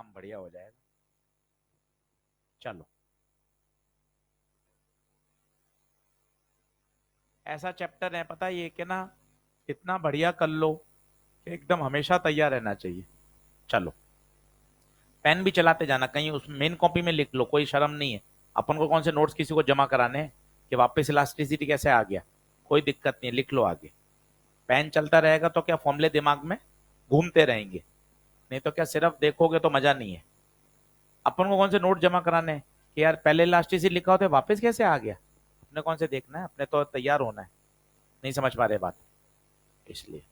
काम बढ़िया हो जाएगा। चलो, ऐसा चैप्टर है पता है ये कि ना, इतना बढ़िया कर लो कि एकदम हमेशा तैयार रहना चाहिए। चलो, पेन भी चलाते जाना, कहीं उस मेन कॉपी में लिख लो, कोई शर्म नहीं है। अपन को कौन से नोट्स किसी को जमा कराने हैं कि वापस इलास्टिसिटी कैसे आ गया, कोई दिक्कत नहीं है, लिख लो आगे। पेन चलता रहेगा तो क्या फॉर्मूले दिमाग में घूमते रहेंगे, नहीं तो क्या सिर्फ देखोगे तो मजा नहीं है। अपन को कौन से नोट जमा कराने हैं कि यार पहले इलास्टिसिटी लिखा होता है वापस कैसे आ गया, अपने कौन से देखना है, अपने तो तैयार होना है। नहीं समझ पा रहे बात, इसलिए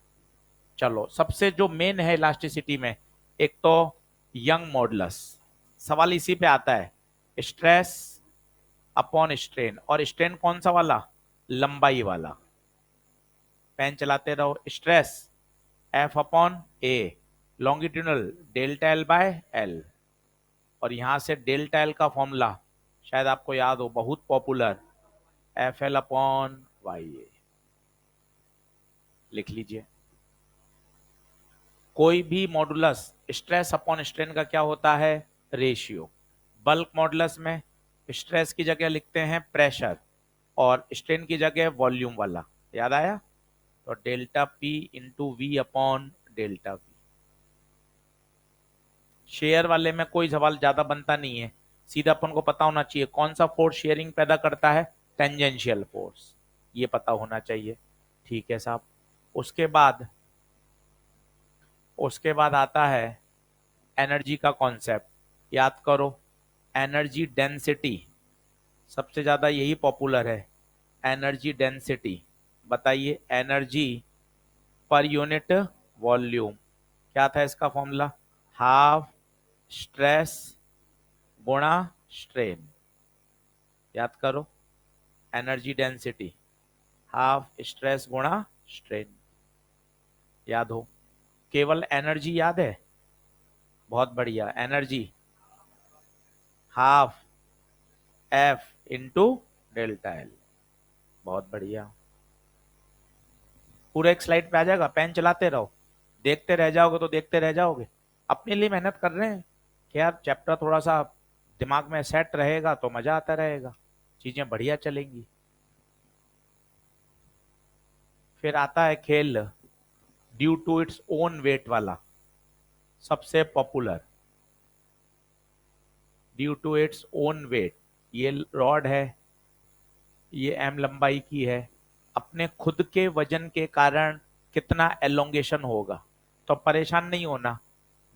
चलो, सबसे जो मेन है इलास्टिसिटी में, एक तो यंग मॉडुलस, सवाल इसी पे आता है, स्ट्रेस अपॉन स्ट्रेन, और स्ट्रेन कौन सा वाला, लंबाई वाला। पेन चलाते रहो, stress F upon A, longitudinal delta L by L, और यहां से डेल्टा एल का फॉर्मूला शायद आपको याद हो, बहुत popular, F L upon Y A, लिख लीजिए। कोई भी मॉडुलस स्ट्रेस अपॉन स्ट्रेन का क्या होता है, रेशियो। बल्क मॉडुलस में स्ट्रेस की जगह लिखते हैं प्रेशर, और स्ट्रेन की जगह वॉल्यूम वाला, याद आया। तो delta P into V upon delta V. Shear वाले में कोई सवाल ज्यादा बनता नहीं है, सीधा अपन को पता होना चाहिए कौन सा फोर्स शेयरिंग पैदा करता है, टेंजेंशियल फोर्स, ये पता होना चाहिए। ठीक है साहब। उसके बाद उसके बाद आता है एनर्जी का कॉन्सेप्ट, याद करो, एनर्जी डेंसिटी, सबसे ज्यादा यही पॉपुलर है, एनर्जी डेंसिटी। बताइए, एनर्जी पर यूनिट वॉल्यूम, क्या था इसका फॉर्मूला, हाफ स्ट्रेस गुणा स्ट्रेन। याद करो, एनर्जी डेंसिटी हाफ स्ट्रेस गुणा स्ट्रेन, याद हो। केवल एनर्जी याद है, बहुत बढ़िया, energy half F into delta L, बहुत बढ़िया। पूरा एक स्लाइड पे आ जाएगा, पेन चलाते रहो, देखते रह जाओगे तो देखते रह जाओगे। अपने लिए मेहनत कर रहे हैं कि यार चैप्टर थोड़ा सा दिमाग में सेट रहेगा तो मजा आता रहेगा, चीजें बढ़िया चलेंगी। फिर आता है खेल, due to its own weight वाला, सबसे popular, due to its own weight. ये रॉड है, ये एम लंबाई की है, अपने खुद के वजन के कारण कितना एलोंगेशन होगा, तो परेशान नहीं होना।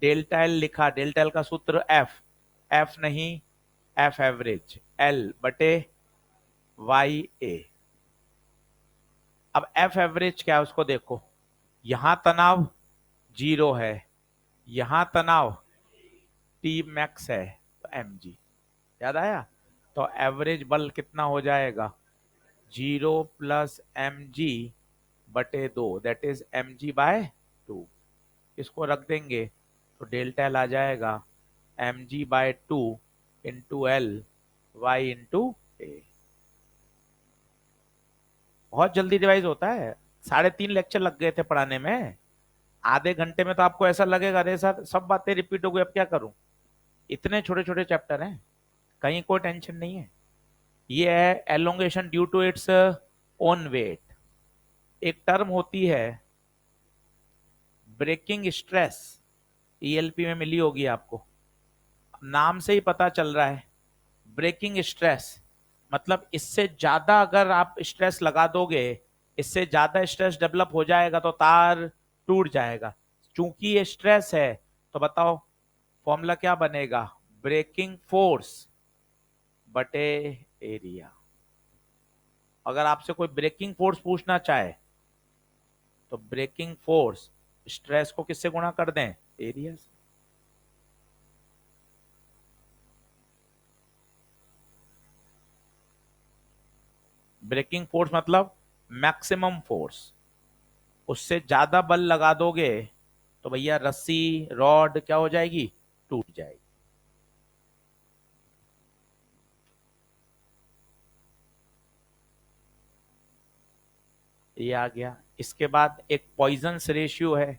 डेल्टा एल लिखा, डेल्टा एल का सूत्र एफ, एफ नहीं, एफ एवरेज एल बटे वाई ए। अब एफ एवरेज क्या है उसको देखो, यहां तनाव जीरो है, यहां तनाव टी मैक्स है, तो एम जी, याद आया। तो एवरेज बल कितना हो जाएगा, जीरो प्लस एम जी बटे दो, that is M G by two. इसको रख देंगे तो डेल्टा एल आ जाएगा M G by two into L Y into A. बहुत जल्दी रिवाइज होता है, 3.5 लेक्चर लग गए थे पढ़ाने में, आधे घंटे में तो आपको ऐसा लगेगा अरे सर सब बातें रिपीट हो गई, अब क्या करूं। इतने छोटे छोटे चैप्टर हैं, कहीं कोई टेंशन नहीं है। ये है elongation due to its own weight. एक टर्म होती है ब्रेकिंग स्ट्रेस, ईएलपी में मिली होगी आपको, नाम से ही पता चल रहा है ब्रेकिंग स्ट्रेस, मतलब इससे ज्यादा अगर आप स्ट्रेस लगा दोगे, इससे ज्यादा स्ट्रेस डेवलप हो जाएगा तो तार टूट जाएगा। चूंकि ये स्ट्रेस है तो बताओ फॉर्मूला क्या बनेगा, ब्रेकिंग फोर्स बटे एरिया। अगर आपसे कोई ब्रेकिंग फोर्स पूछना चाहे तो ब्रेकिंग फोर्स स्ट्रेस को किससे गुणा कर दें, एरिया से। ब्रेकिंग फोर्स मतलब मैक्सिमम फोर्स, उससे ज्यादा बल लगा दोगे तो भैया रस्सी रॉड क्या हो जाएगी, टूट जाएगी। ये आ गया। इसके बाद एक पॉइजन रेशियो है,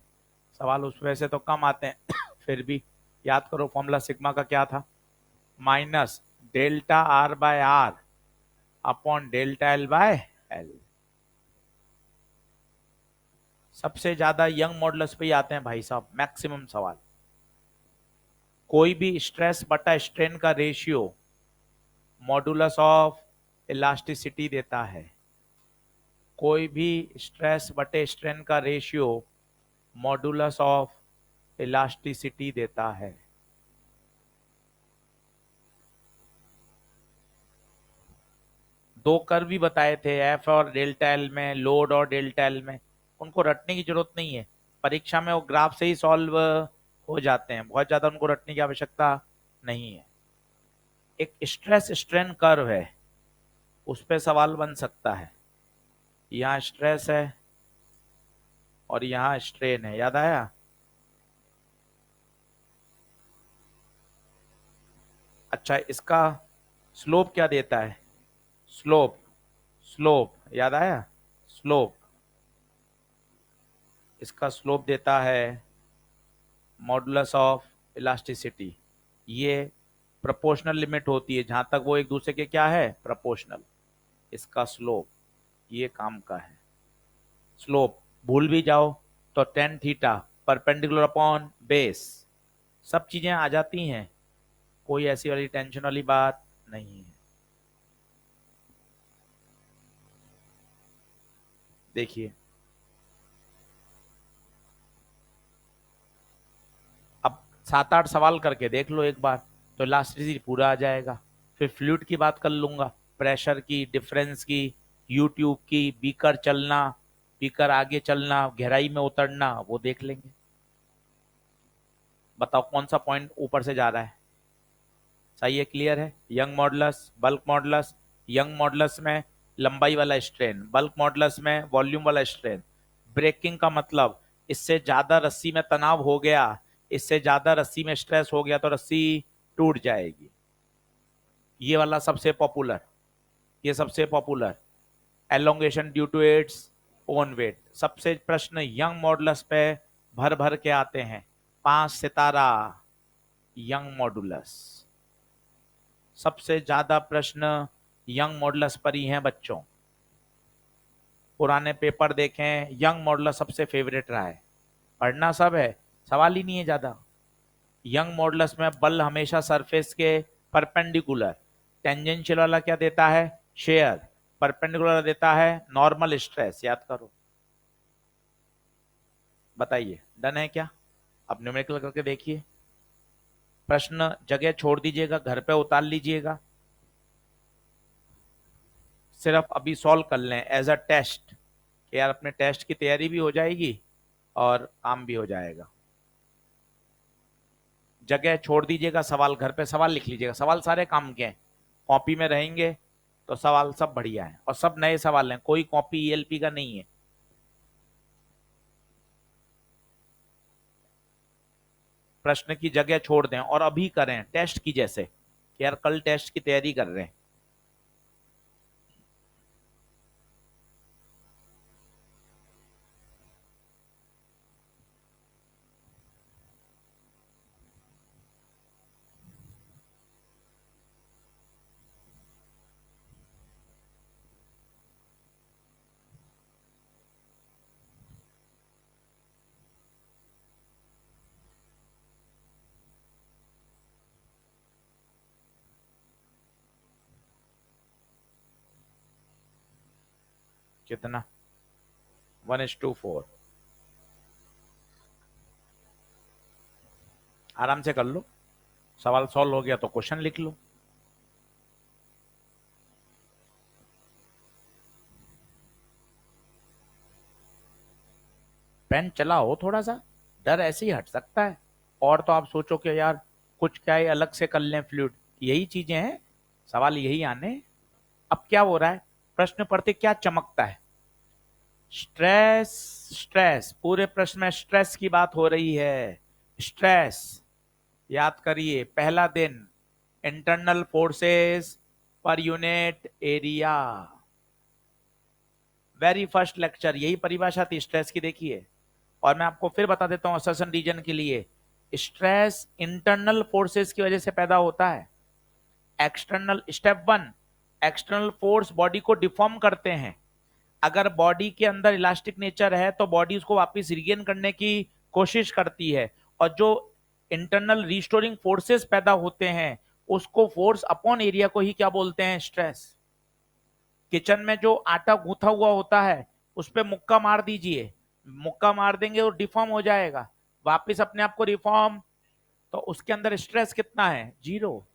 सवाल उस वजह से तो कम आते हैं फिर भी याद करो फॉर्मूला सिग्मा का क्या था, minus delta R by R upon delta L by L. सबसे ज्यादा यंग मॉडुलस पे ही आते हैं भाई साहब मैक्सिमम सवाल। कोई भी स्ट्रेस बटा स्ट्रेन का रेशियो मॉडुलस ऑफ इलास्टिसिटी देता है। कोई भी स्ट्रेस बटे स्ट्रेन का रेशियो मॉडुलस ऑफ इलास्टिसिटी देता है। दो कर्व भी बताए थे एफ और डेल्टा एल में, लोड और डेल्टा एल में, उनको रटने की जरूरत नहीं है, परीक्षा में वो ग्राफ से ही सॉल्व हो जाते हैं, बहुत ज्यादा उनको रटने की आवश्यकता नहीं है। एक स्ट्रेस स्ट्रेन कर्व है, उस पर सवाल बन सकता है। यहाँ स्ट्रेस है और यहाँ स्ट्रेन है, याद आया? अच्छा, इसका स्लोप क्या देता है? स्लोप, स्लोप याद आया? स्लोप, इसका स्लोप देता है मॉडुलस ऑफ इलास्टिसिटी। ये प्रोपोर्शनल लिमिट होती है जहां तक वो एक दूसरे के क्या है, प्रोपोर्शनल। इसका स्लोप ये काम का है। स्लोप भूल भी जाओ तो tan theta perpendicular upon base, सब चीजें आ जाती हैं, कोई ऐसी वाली टेंशन वाली बात नहीं है। देखिए अब 7-8 सवाल करके देख लो एक बार, तो इलास्टिसिटी पूरा आ जाएगा। फिर फ्लूइड की बात कर लूंगा, प्रेशर की, डिफरेंस की, यूट्यूब की, बीकर चलना, बीकर आगे चलना, गहराई में उतरना, वो देख लेंगे। बताओ कौन सा पॉइंट ऊपर से जा रहा है? सही है, क्लियर है? Young modulus, bulk modulus. Young modulus में लंबाई वाला स्ट्रेन, बल्क मॉडुलस में वॉल्यूम वाला स्ट्रेन। ब्रेकिंग का मतलब इससे ज्यादा रस्सी में तनाव हो गया, इससे ज्यादा रस्सी में स्ट्रेस हो गया तो रस्सी टूट जाएगी। ये वाला सबसे पॉपुलर, ये सबसे popular. Elongation due to its own weight. सबसे प्रश्न यंग मॉडुलस पे भर भर के आते हैं। 5 सितारा यंग मॉडुलस, सबसे ज्यादा प्रश्न यंग मॉडुलस पर ही हैं बच्चों। पुराने पेपर देखें, यंग मॉडुलस सबसे फेवरेट रहा है। पढ़ना सब है, सवाल ही नहीं है ज्यादा। यंग मॉडुलस में बल हमेशा सरफेस के परपेंडिकुलर, टेंजेंशियल वाला क्या देता है, शेयर, परपेंडिकुलर देता है नॉर्मल स्ट्रेस। याद करो, बताइए डन है क्या? अब न्यूमेरिकल करके देखिए। प्रश्न जगह छोड़ दीजिएगा, घर पे उतार लीजिएगा, सिर्फ अभी सॉल्व कर लें एज अ टेस्ट, कि यार अपने टेस्ट की तैयारी भी हो जाएगी और काम भी हो जाएगा। जगह छोड़ दीजिएगा, सवाल घर पे सवाल लिख लीजिएगा, सवाल सारे काम के हैं, कॉपी में रहेंगे तो सवाल सब बढ़िया है, और सब नए सवाल हैं, कोई कॉपी ईएलपी का नहीं है। प्रश्न की जगह छोड़ दें और अभी करें टेस्ट की जैसे, कि यार कल टेस्ट की तैयारी कर रहे हैं। कितना? 1:4। आराम से कर लो, सवाल सॉल्व हो गया तो क्वेश्चन लिख लो। पेन चलाओ थोड़ा सा, डर ऐसे ही हट सकता है। और तो आप सोचो कि यार कुछ क्या है अलग से कर लें फ्लूइड, यही चीजें हैं, सवाल यही आने। अब क्या हो रहा है, प्रश्न पढ़ते क्या चमकता है, स्ट्रेस, स्ट्रेस, पूरे प्रश्न में स्ट्रेस की बात हो रही है। स्ट्रेस याद करिए, पहला दिन internal forces per unit area, very first lecture यही परिभाषा थी स्ट्रेस की, देखिए। और मैं आपको फिर बता देता हूं असर्शन रीजन के लिए, स्ट्रेस इंटरनल फोर्सेस की वजह से पैदा होता है। External, step one, external force body को डिफॉर्म करते हैं। अगर बॉडी के अंदर इलास्टिक नेचर है तो बॉडी उसको वापस रिगेन करने की कोशिश करती है, और जो इंटरनल रिस्टोरिंग फोर्सेस पैदा होते हैं उसको फोर्स अपॉन एरिया को ही क्या बोलते हैं? स्ट्रेस। किचन में जो आटा गूंथा हुआ होता है उस पर मुक्का मार दीजिए, मुक्का मार देंगे तो डिफॉर्म हो जाएगा, वापस अपने आप को रिफॉर्म, तो उसके अंदर स्ट्रेस कितना है? जीरो।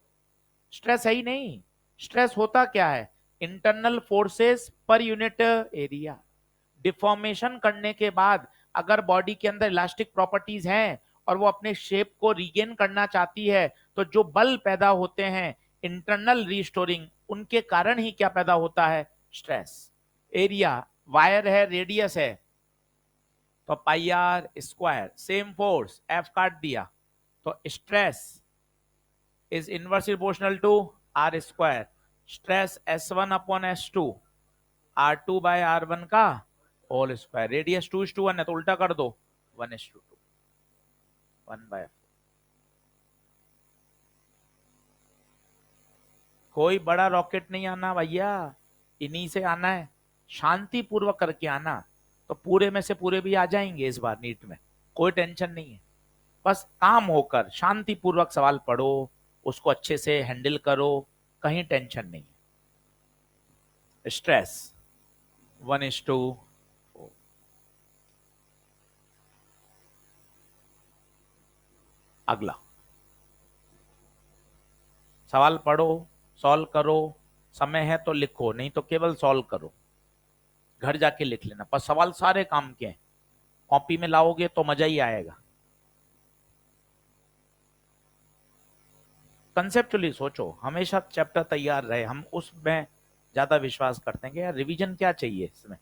स्ट्रेस है ही नहीं। स्ट्रेस होता क्या है? Internal forces per unit area. Deformation करने के बाद अगर बॉडी के अंदर इलास्टिक प्रॉपर्टीज हैं और वो अपने शेप को रिगेन करना चाहती है, तो जो बल पैदा होते हैं इंटरनल रिस्टोरिंग, उनके कारण ही क्या पैदा होता है? स्ट्रेस। एरिया, वायर है, रेडियस है, तो pi R square, same force F काट दिया, तो stress is inversely proportional to R square. Stress S1 upon S2, R2 by R1 का होल स्क्वायर। रेडियस 2:1 है तो उल्टा कर दो, 1:2, 1/4। कोई बड़ा रॉकेट नहीं आना भैया, इन्हीं से आना है, शांति पूर्वक करके आना, तो पूरे में से पूरे भी आ जाएंगे इस बार नीट में, कोई टेंशन नहीं है। बस काम होकर शांति पूर्वक सवाल पढ़ो, उसको अच्छे से हैंडल करो, कहीं टेंशन नहीं है। स्ट्रेस 1:4। अगला सवाल पढ़ो, सॉल्व करो, समय है तो लिखो, नहीं तो केवल सॉल्व करो, घर जाके लिख लेना, पर सवाल सारे काम के हैं, कॉपी में लाओगे तो मजा ही आएगा। कंसेप्चुअली सोचो, हमेशा चैप्टर तैयार रहे, हम उसमें ज्यादा विश्वास करते हैं कि यार रिवीजन क्या चाहिए इसमें।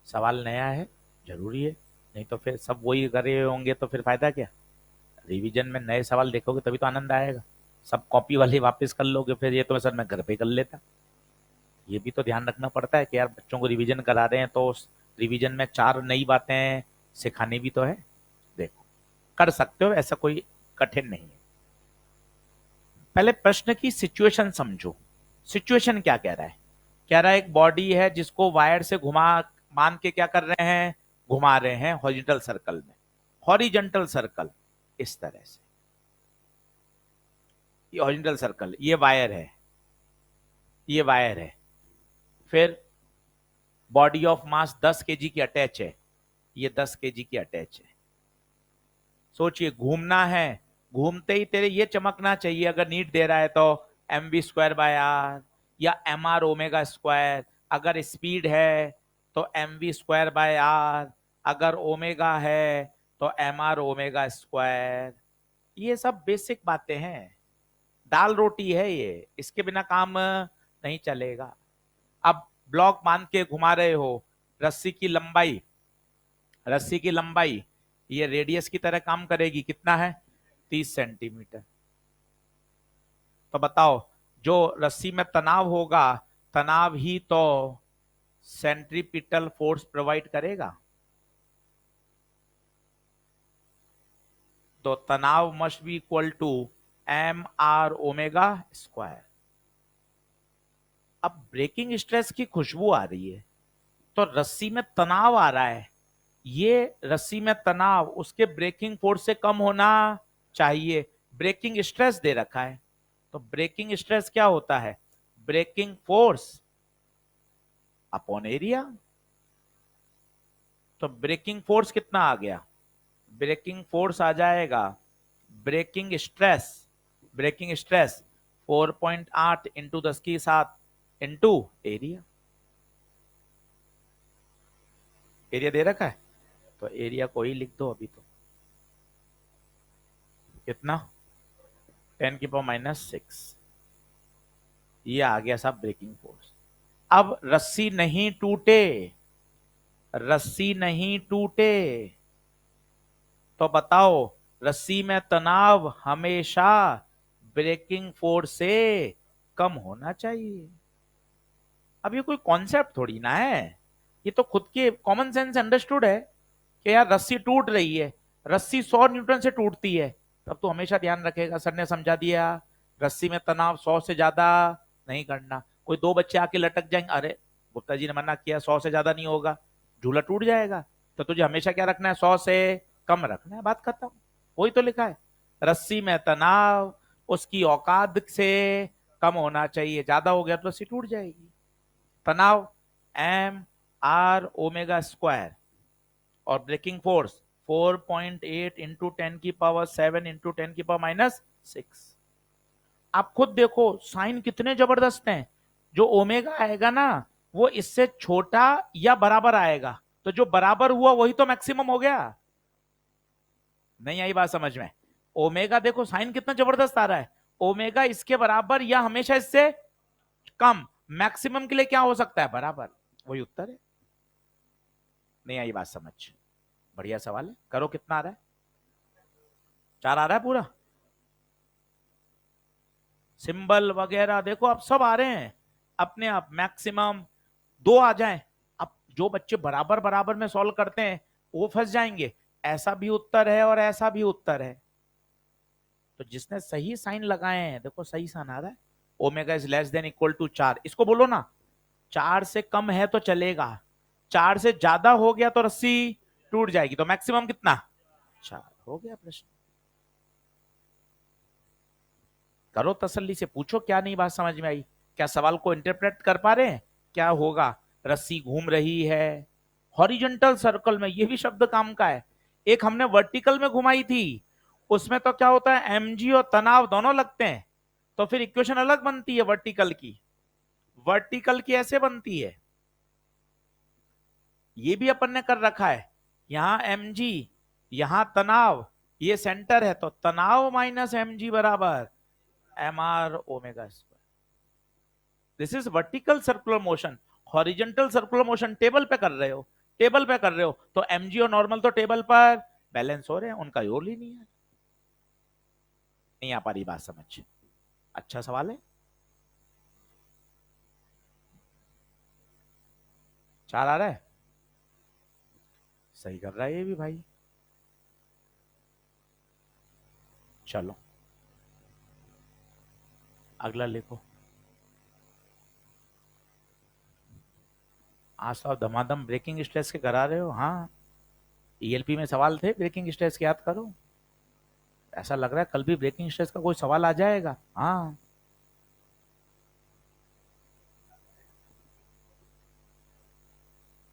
सवाल नया है, जरूरी है, नहीं तो फिर सब वही कर रहे होंगे तो फिर फायदा क्या? रिवीजन में नए सवाल देखोगे तभी तो आनंद आएगा। सब कॉपी वाले वापस कर लोगे फिर ये तो सर मैं घर पे कर लेता। ये भी तो ध्यान रखना पड़ता है कि यार बच्चों को रिवीजन करा रहे हैं तो उस रिवीजन में 4 नई बातें सिखानी भी तो है। देखो, कर सकते हो, ऐसा कोई कठिन नहीं है। पहले प्रश्न की सिचुएशन समझो। सिचुएशन क्या कह रहा है? कह रहा है एक बॉडी है जिसको वायर से घुमा मान के क्या कर रहे हैं? घुमा रहे हैं हॉरिजॉन्टल सर्कल में। हॉरिजॉन्टल सर्कल इस तरह से, ये हॉरिजॉन्टल सर्कल, ये वायर है, ये वायर है। फिर बॉडी ऑफ मास 10 kg की अटैच है, ये 10 kg की अटैच है। सोचिए घूमना है, घूमते ही तेरे ये चमकना चाहिए अगर नीट दे रहा है तो mv²/r या mr⍵²। अगर स्पीड है तो mv²/r, अगर ओमेगा है तो mr⍵²। ये सब बेसिक बातें हैं, दाल रोटी है ये, इसके बिना काम नहीं चलेगा। अब ब्लॉक बांध के घुमा रहे हो, रस्सी की लंबाई, रस्सी की लंबाई ये रेडियस की तरह काम करेगी, कितना है? 30 सेंटीमीटर। तो बताओ, जो रस्सी में तनाव होगा, तनाव ही तो सेंट्रीपिटल फोर्स प्रोवाइड करेगा। तो तनाव must be equal to mr⍵²। अब ब्रेकिंग स्ट्रेस की खुशबू आ रही है तो रस्सी में तनाव आ रहा है, ये रस्सी में तनाव उसके ब्रेकिंग फोर्स से कम होना चाहिए। ब्रेकिंग स्ट्रेस दे रखा है, तो ब्रेकिंग स्ट्रेस क्या होता है? Breaking force upon area. तो ब्रेकिंग फोर्स कितना आ गया? ब्रेकिंग फोर्स आ जाएगा, ब्रेकिंग स्ट्रेस 4.8 इंटू 10 की 7 इंटू एरिया। एरिया दे रखा है तो एरिया को ही लिख दो अभी। तो कितना? 10⁻⁻6। ये आ गया साहब ब्रेकिंग फोर्स। अब रस्सी नहीं टूटे, रस्सी नहीं टूटे तो बताओ, रस्सी में तनाव हमेशा ब्रेकिंग फोर्स से कम होना चाहिए। अब ये कोई कॉन्सेप्ट थोड़ी ना है, ये तो खुद के कॉमन सेंस अंडरस्टूड है कि यार रस्सी टूट रही है, रस्सी 100 न्यूटन से टूटती है, तब तो हमेशा ध्यान रखेगा, सर ने समझा दिया रस्सी में तनाव 100 से ज्यादा नहीं करना। कोई दो बच्चे आके लटक जाएंगे, अरे गुप्ता जी ने मना किया 100 से ज्यादा नहीं होगा, झूला टूट जाएगा, तो तुझे हमेशा क्या रखना है, 100 से कम रखना है, बात खत्म। वही तो लिखा है, रस्सी में तनाव उसकी औकात से कम होना चाहिए, ज्यादा हो गया तो रस्सी टूट जाएगी। तनाव एम आर ओमेगा स्क्वायर और ब्रेकिंग फोर्स 4.8 इंटू 10⁻7 इंटू 10⁻⁻6। आप खुद देखो साइन कितने जबरदस्त हैं। जो ओमेगा आएगा ना वो इससे छोटा या बराबर आएगा, तो जो बराबर हुआ वही तो मैक्सिमम हो गया। नहीं आई बात समझ में? ओमेगा देखो साइन कितना जबरदस्त आ रहा है, ओमेगा इसके बराबर या हमेशा इससे कम, मैक्सिमम के लिए क्या हो सकता है, बराबर। वही उत्तर है। नहीं आई बात समझ? बढ़िया सवाल है, करो। कितना आ रहा है? 4 आ रहा है पूरा? सिंबल वगैरह देखो अब सब आ रहे हैं अपने आप, मैक्सिमम 2 आ जाएं। अब जो बच्चे बराबर बराबर में सॉल्व करते हैं वो फंस जाएंगे, ऐसा भी उत्तर है और ऐसा भी उत्तर है। तो जिसने सही साइन लगाए हैं, देखो सही साइन आ रहा है, omega is less than equal to 4, इसको बोलो ना 4 से कम है तो चलेगा, 4 से ज्यादा हो गया तो रस्सी टूट जाएगी, तो मैक्सिमम कितना, 4। हो गया प्रश्न। करो तसल्ली से, पूछो क्या नहीं बात समझ में आई, क्या सवाल को इंटरप्रेट कर पा रहे हैं? क्या होगा, रस्सी घूम रही है हॉरिजॉन्टल सर्कल में, ये भी शब्द काम का है। एक हमने वर्टिकल में घुमाई थी, उसमें तो क्या होता है, एमजी और तनाव दोनों लगते हैं, तो फिर इक्वेशन अलग बनती है वर्टिकल की। वर्टिकल की ऐसे बनती है, ये भी अपन ने कर रखा है, यहां mg, यहां तनाव, ये सेंटर है, तो तनाव माइनस mg बराबर mr omega square. This is vertical circular motion. Horizontal circular motion table पे कर रहे हो, टेबल पे कर रहे हो तो mg और नॉर्मल तो टेबल पर बैलेंस हो रहे हैं, उनका रोल ही नहीं है। नहीं आ पा रही बात समझ? अच्छा सवाल है। 4 आ रहा है, सही कर रहा है ये भी भाई। चलो अगला लिखो। आज तो आप धमाधम ब्रेकिंग स्ट्रेस के करा रहे हो। हाँ, ईएलपी में सवाल थे ब्रेकिंग स्ट्रेस के, याद करो। ऐसा लग रहा है कल भी ब्रेकिंग स्ट्रेस का कोई सवाल आ जाएगा। हाँ,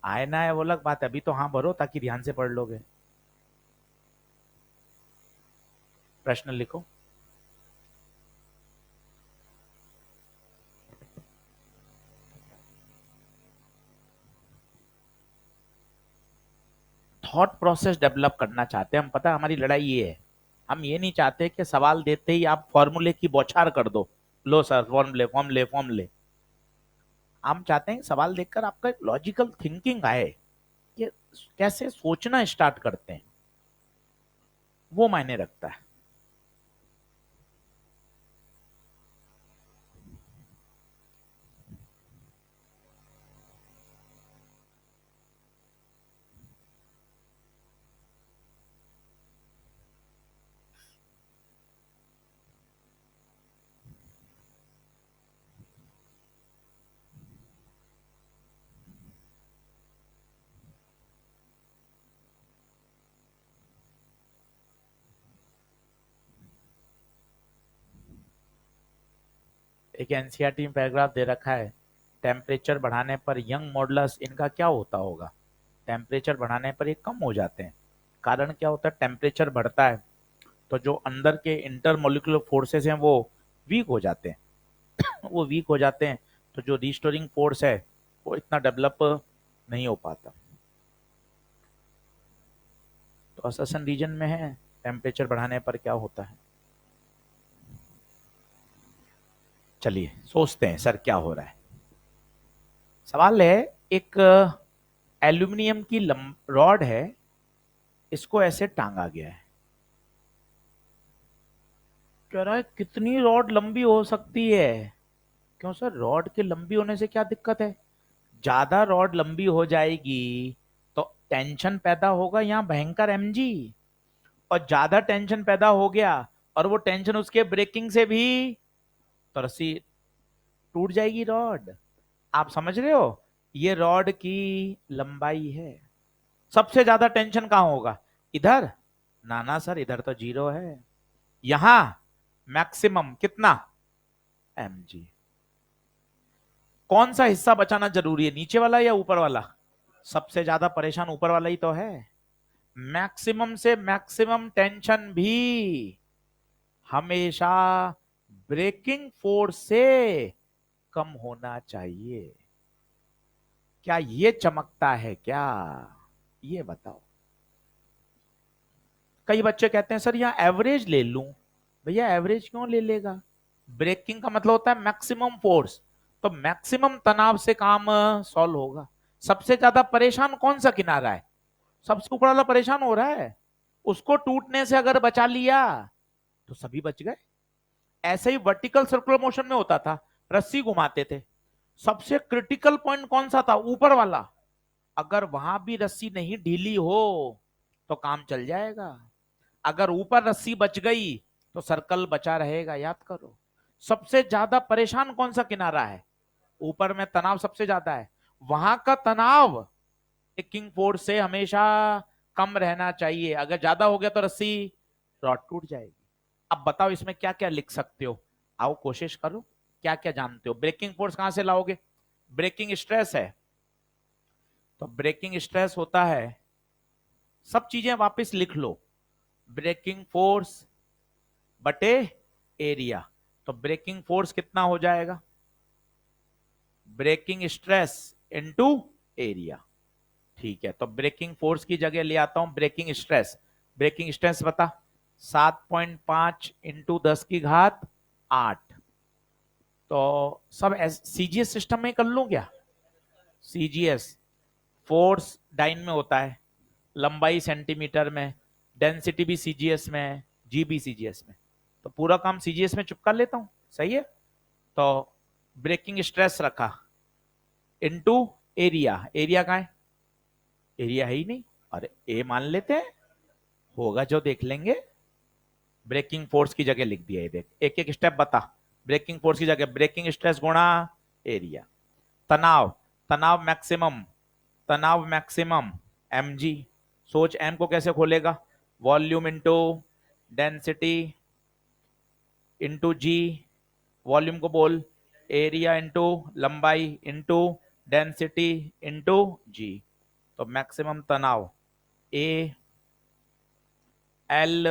आए ना है वो अलग बात है, अभी तो हाँ भरो ताकि ध्यान से पढ़ लोगे। प्रश्न लिखो। थॉट प्रोसेस डेवलप करना चाहते हैं हम, पता है हमारी लड़ाई ये है, हम ये नहीं चाहते कि सवाल देते ही आप फॉर्मूले की बौछार कर दो, लो सर फॉर्मूले फॉर्मूले फॉर्मूले। हम चाहते हैं सवाल देखकर आपका लॉजिकल थिंकिंग आए, कि कैसे सोचना स्टार्ट करते हैं, वो मायने रखता है। एक एनसीईआरटी में पैराग्राफ दे रखा है, टेम्परेचर बढ़ाने पर यंग मॉडुलस इनका क्या होता होगा। टेम्परेचर बढ़ाने पर ये कम हो जाते हैं। कारण क्या होता है, टेम्परेचर बढ़ता है तो जो अंदर के इंटरमोलिकुलर फोर्सेस हैं वो वीक हो जाते हैं। वो वीक हो जाते हैं तो जो रिस्टोरिंग फोर्स है वो इतना डेवलप नहीं हो पाता। तो अससन रीजन में है, टेम्परेचर बढ़ाने पर क्या होता है। चलिए सोचते हैं सर क्या हो रहा है। सवाल है, एक एल्यूमिनियम की रॉड है, इसको ऐसे टांगा गया है। कह रहा है कितनी रॉड लंबी हो सकती है। क्यों सर, रॉड के लंबी होने से क्या दिक्कत है। ज्यादा रॉड लंबी हो जाएगी तो टेंशन पैदा होगा यहाँ भयंकर एमजी, और ज्यादा टेंशन पैदा हो गया और वो टेंशन उसके ब्रेकिंग से भी, तो रस्सी टूट जाएगी रॉड। आप समझ रहे हो, ये रॉड की लंबाई है। सबसे ज्यादा टेंशन कहां होगा, इधर। ना ना सर, इधर तो जीरो है। यहां मैक्सिमम कितना, mg। कौन सा हिस्सा बचाना जरूरी है, नीचे वाला या ऊपर वाला। सबसे ज्यादा परेशान ऊपर वाला ही तो है। मैक्सिमम से मैक्सिमम टेंशन भी हमेशा ब्रेकिंग फोर्स से कम होना चाहिए। क्या ये चमकता है क्या, ये बताओ। कई बच्चे कहते हैं सर यहां एवरेज ले लूं। भैया एवरेज क्यों ले लेगा, ब्रेकिंग का मतलब होता है मैक्सिमम फोर्स, तो मैक्सिमम तनाव से काम सॉल्व होगा। सबसे ज्यादा परेशान कौन सा किनारा है, सबसे ऊपर वाला परेशान हो रहा है, उसको टूटने से अगर बचा लिया तो सभी बच गए। ऐसे ही वर्टिकल सर्कुलर मोशन में होता था, रस्सी घुमाते थे, सबसे क्रिटिकल पॉइंट कौन सा था, ऊपर वाला। अगर वहां भी रस्सी नहीं ढीली हो तो काम चल जाएगा। अगर ऊपर रस्सी बच गई तो सर्कल बचा रहेगा, याद करो। सबसे ज्यादा परेशान कौन सा किनारा है, ऊपर में तनाव सबसे ज्यादा है, वहां का तनाव किंग फोर्स से हमेशा कम रहना चाहिए। अगर ज्यादा हो गया तो रस्सी, रॉड टूट जाएगी। अब बताओ इसमें क्या क्या लिख सकते हो, आओ कोशिश करो। क्या क्या जानते हो, ब्रेकिंग फोर्स कहां से लाओगे, ब्रेकिंग स्ट्रेस है, तो ब्रेकिंग स्ट्रेस होता है, सब चीजें वापस लिख लो, ब्रेकिंग फोर्स बटे एरिया। तो ब्रेकिंग फोर्स कितना हो जाएगा, ब्रेकिंग स्ट्रेस इनटू एरिया। ठीक है, तो ब्रेकिंग फोर्स की जगह ले आता हूं ब्रेकिंग स्ट्रेस। ब्रेकिंग स्ट्रेस बता, 7.5 इंटू 10 की घात 8। तो सब सीजीएस सिस्टम में कर लूं क्या, सीजीएस, फोर्स डाइन में होता है, लंबाई सेंटीमीटर में, डेंसिटी भी सीजीएस में, जी भी सीजीएस में, तो पूरा काम सीजीएस में चिपका लेता हूं, सही है। तो ब्रेकिंग स्ट्रेस रखा इनटू एरिया, एरिया कहां है, एरिया है ही नहीं, अरे ए मान लेते हैं, होगा जो देख लेंगे। ब्रेकिंग फोर्स की जगह लिख दिया, ये देख, एक एक स्टेप बता। ब्रेकिंग फोर्स की जगह ब्रेकिंग स्ट्रेस गुणा एरिया। तनाव, तनाव मैक्सिमम, तनाव मैक्सिमम mg। सोच m को कैसे खोलेगा, वॉल्यूम इंटू डेंसिटी इंटू जी, वॉल्यूम को बोल, एरिया इंटू लंबाई इंटू डेंसिटी इंटू जी। तो मैक्सिमम तनाव ए एल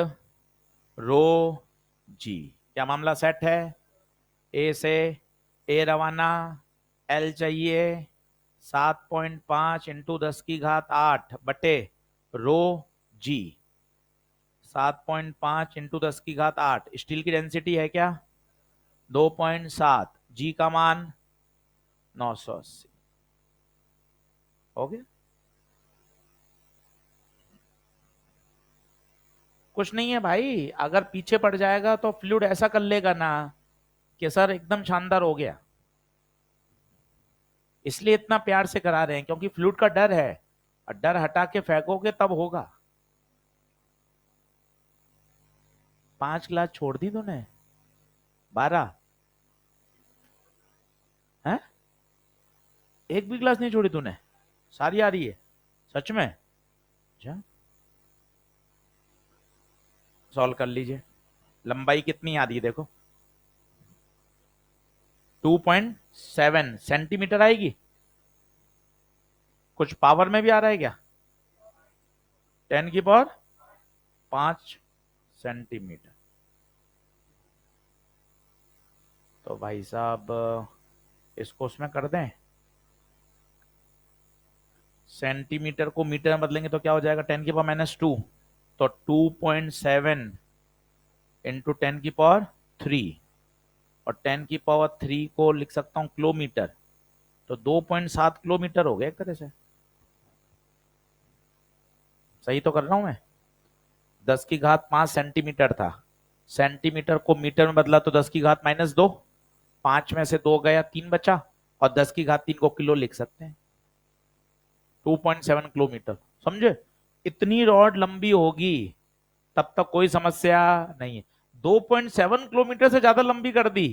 रो जी। क्या मामला सेट है, ए से ए रवाना, एल चाहिए 7.5 इंटू 10 की घात 8 बटे रो जी। 7.5 इंटू 10 की घात 8, स्टील की डेंसिटी है क्या 2.7, जी का मान 980। हो गया, कुछ नहीं है भाई, अगर पीछे पड़ जाएगा तो फ्लूइड ऐसा कर लेगा ना कि सर एकदम शानदार हो गया। इसलिए इतना प्यार से करा रहे हैं क्योंकि फ्लूइड का डर है, और डर हटा के फेंकोगे तब होगा। 5 गिलास छोड़ दी तूने, 12 है, एक भी गिलास नहीं छोड़ी तूने, सारी आ रही है सच में। अच्छा सॉल्व कर लीजिए, लंबाई कितनी आ रही है देखो, 2.7 सेंटीमीटर आएगी। कुछ पावर में भी आ रहा है क्या, 10 की पावर 5 सेंटीमीटर। तो भाई साहब इसको उसमें कर दें, सेंटीमीटर को मीटर में बदलेंगे तो क्या हो जाएगा, 10⁻²। तो 2.7 इंटू 10⁻3, और 10⁻3 को लिख सकता हूं किलोमीटर, तो 2.7 किलोमीटर हो गया एक तरह से। सही तो कर रहा हूं मैं? 10⁻5 सेंटीमीटर था, सेंटीमीटर को मीटर में बदला तो 10⁻−2, 5 में से 2 गया, 3 बचा, और 10⁻3 को किलो लिख सकते हैं, 2.7 किलोमीटर। समझे? इतनी रॉड लंबी होगी तब तक कोई समस्या नहीं है। 2.7 किलोमीटर से ज्यादा लंबी कर दी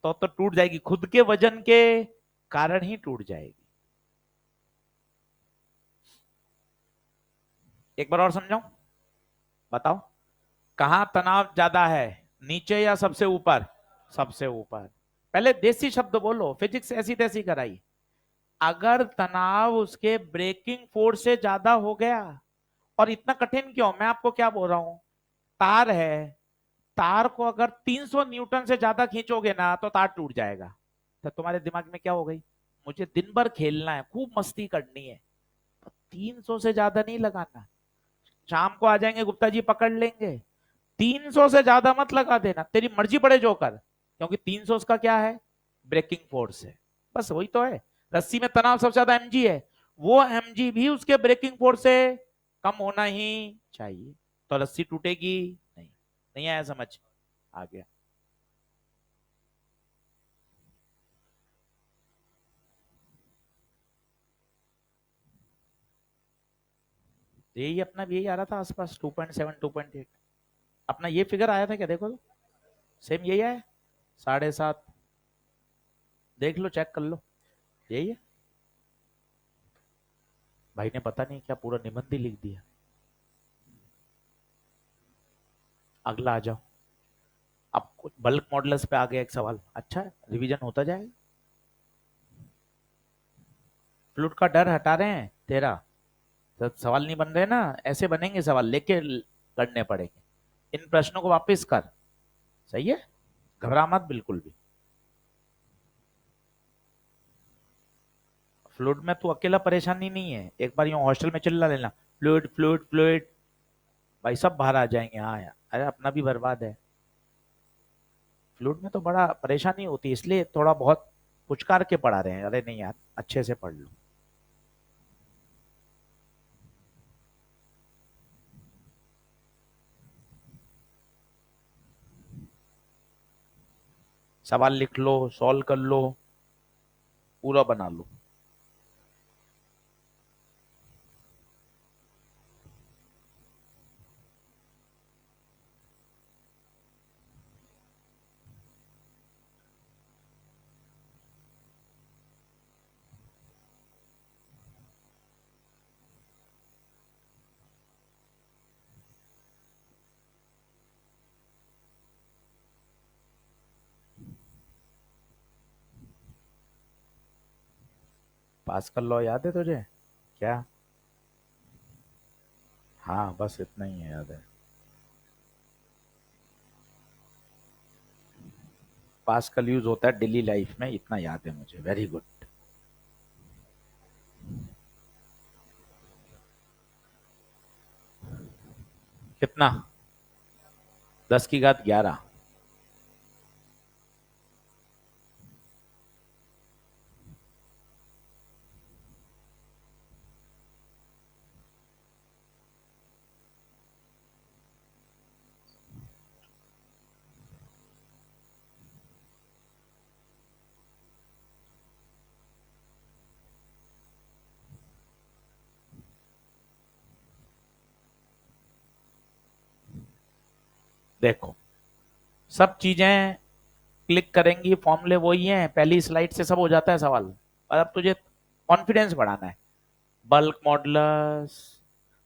तो टूट जाएगी, खुद के वजन के कारण ही टूट जाएगी। एक बार और समझाऊं? बताओ, कहां तनाव ज्यादा है, नीचे या सबसे ऊपर? सबसे ऊपर। पहले देसी शब्द बोलो, फिजिक्स ऐसी तैसी कराई। अगर तनाव उसके ब्रेकिंग फोर्स से ज्यादा हो गया, और इतना कठिन क्यों, मैं आपको क्या बोल रहा हूं, तार है, तार को अगर 300 न्यूटन से ज्यादा खींचोगे ना तो तार टूट जाएगा। तो तुम्हारे दिमाग में क्या हो गई, मुझे दिन भर खेलना है, खूब मस्ती करनी है, तो 300 से ज्यादा नहीं लगाना, शाम को आ जाएंगे गुप्ता जी पकड़ लेंगे, 300 से ज्यादा मत लगा देना, तेरी मर्जी पड़े जो कर, क्योंकि 300 उसका क्या है, ब्रेकिंग फोर्स है। बस वही तो है, रस्सी में तनाव सबसे ज्यादा mg है, वो mg भी उसके ब्रेकिंग फोर्स से कम होना ही चाहिए, तो रस्सी टूटेगी नहीं। नहीं आया समझ? आ गया। यही अपना भी यही आ रहा था आसपास, 2.7 2.8 अपना ये फिगर आया था क्या, देखो तो सेम यही आया, 7.5, देख लो चेक कर लो, यही है। भाई ने पता नहीं क्या पूरा निबंध ही लिख दिया। अगला आ जाओ। अब बल्क मॉडल्स पे आ गया एक सवाल, अच्छा रिवीजन होता जाएगा। फ्लूट का डर हटा रहे हैं तेरा, तो सवाल नहीं बन रहे ना, ऐसे बनेंगे सवाल, लेके करने पड़ेंगे। इन प्रश्नों को वापस कर, सही है, घबरा मत बिल्कुल भी। फ्लूइड में तू अकेला परेशानी नहीं है, एक बार यूं हॉस्टल में चिल्ला लेना, फ्लूइड फ्लूइड फ्लूइड, भाई सब बाहर आ जाएंगे। हाँ यार, अरे अपना भी बर्बाद है। फ्लूइड में तो बड़ा परेशानी होती है, इसलिए थोड़ा बहुत पुचकार के पढ़ा रहे हैं, अरे नहीं यार अच्छे से पढ़ लो। सवाल लिख लो, सॉल्व कर लो, पूरा बना लो। पास कर लो, याद है तुझे क्या? हाँ बस इतना ही है, याद है। पास्कल यूज होता है डेली लाइफ में, इतना याद है मुझे, वेरी गुड। कितना? 10⁻11। देखो, सब चीजें क्लिक करेंगी, फॉर्मूले वही हैं, पहली स्लाइड से सब हो जाता है सवाल, और अब तुझे कॉन्फिडेंस बढ़ाना है। बल्क मॉडुलस,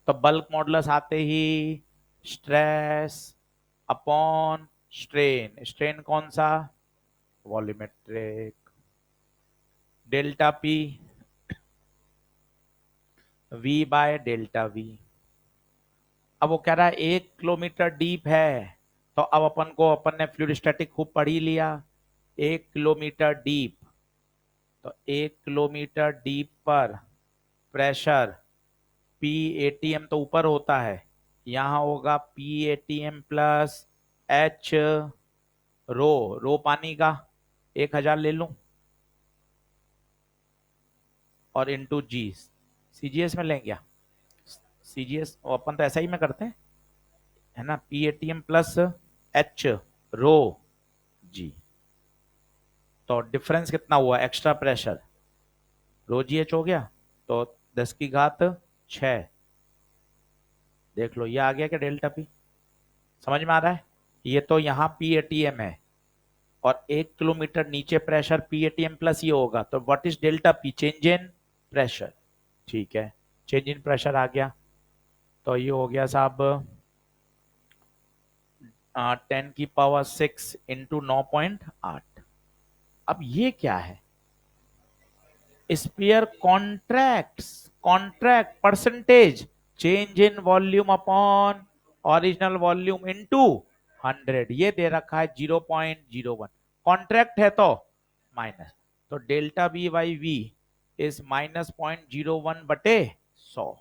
तो बल्क मॉडुलस आते ही स्ट्रेस अपॉन स्ट्रेन, स्ट्रेन कौन सा, volumetric, delta P V by delta we, अब वो कह रहा है 1 किलोमीटर डीप है, तो अब अपन ने फ्लूइड स्टैटिक खूब पढ़ ही लिया। 1 किलोमीटर डीप, तो 1 किलोमीटर डीप पर प्रेशर पी एटीएम तो ऊपर होता है, यहां होगा पी एटीएम प्लस एच रो, रो पानी का 1000 ले लूं, और इंटू जी, सीजीएस में लेंगे क्या? सीजीएस अपन तो ऐसा ही में करते हैं, है ना, P ATM plus H rho जी। तो डिफरेंस कितना हुआ, एक्स्ट्रा प्रेशर रो जी एच हो गया, तो 10 की घात 6। देख लो ये आ गया क्या डेल्टा पी, समझ में आ रहा है? ये तो यहाँ पी एटीएम है, और 1 किलोमीटर नीचे प्रेशर पी एटीएम प्लस ये होगा, तो what is delta P, change in pressure. ठीक है, चेंज इन प्रेशर आ गया, तो ये हो गया साहब 10 की पावर 6 इंटू 9.8। अब ये क्या है, sphere contracts, contract percentage change in volume upon original volume into 100, ये दे रखा है 0.01, कॉन्ट्रैक्ट है तो माइनस, तो delta B by V is -0.01/100,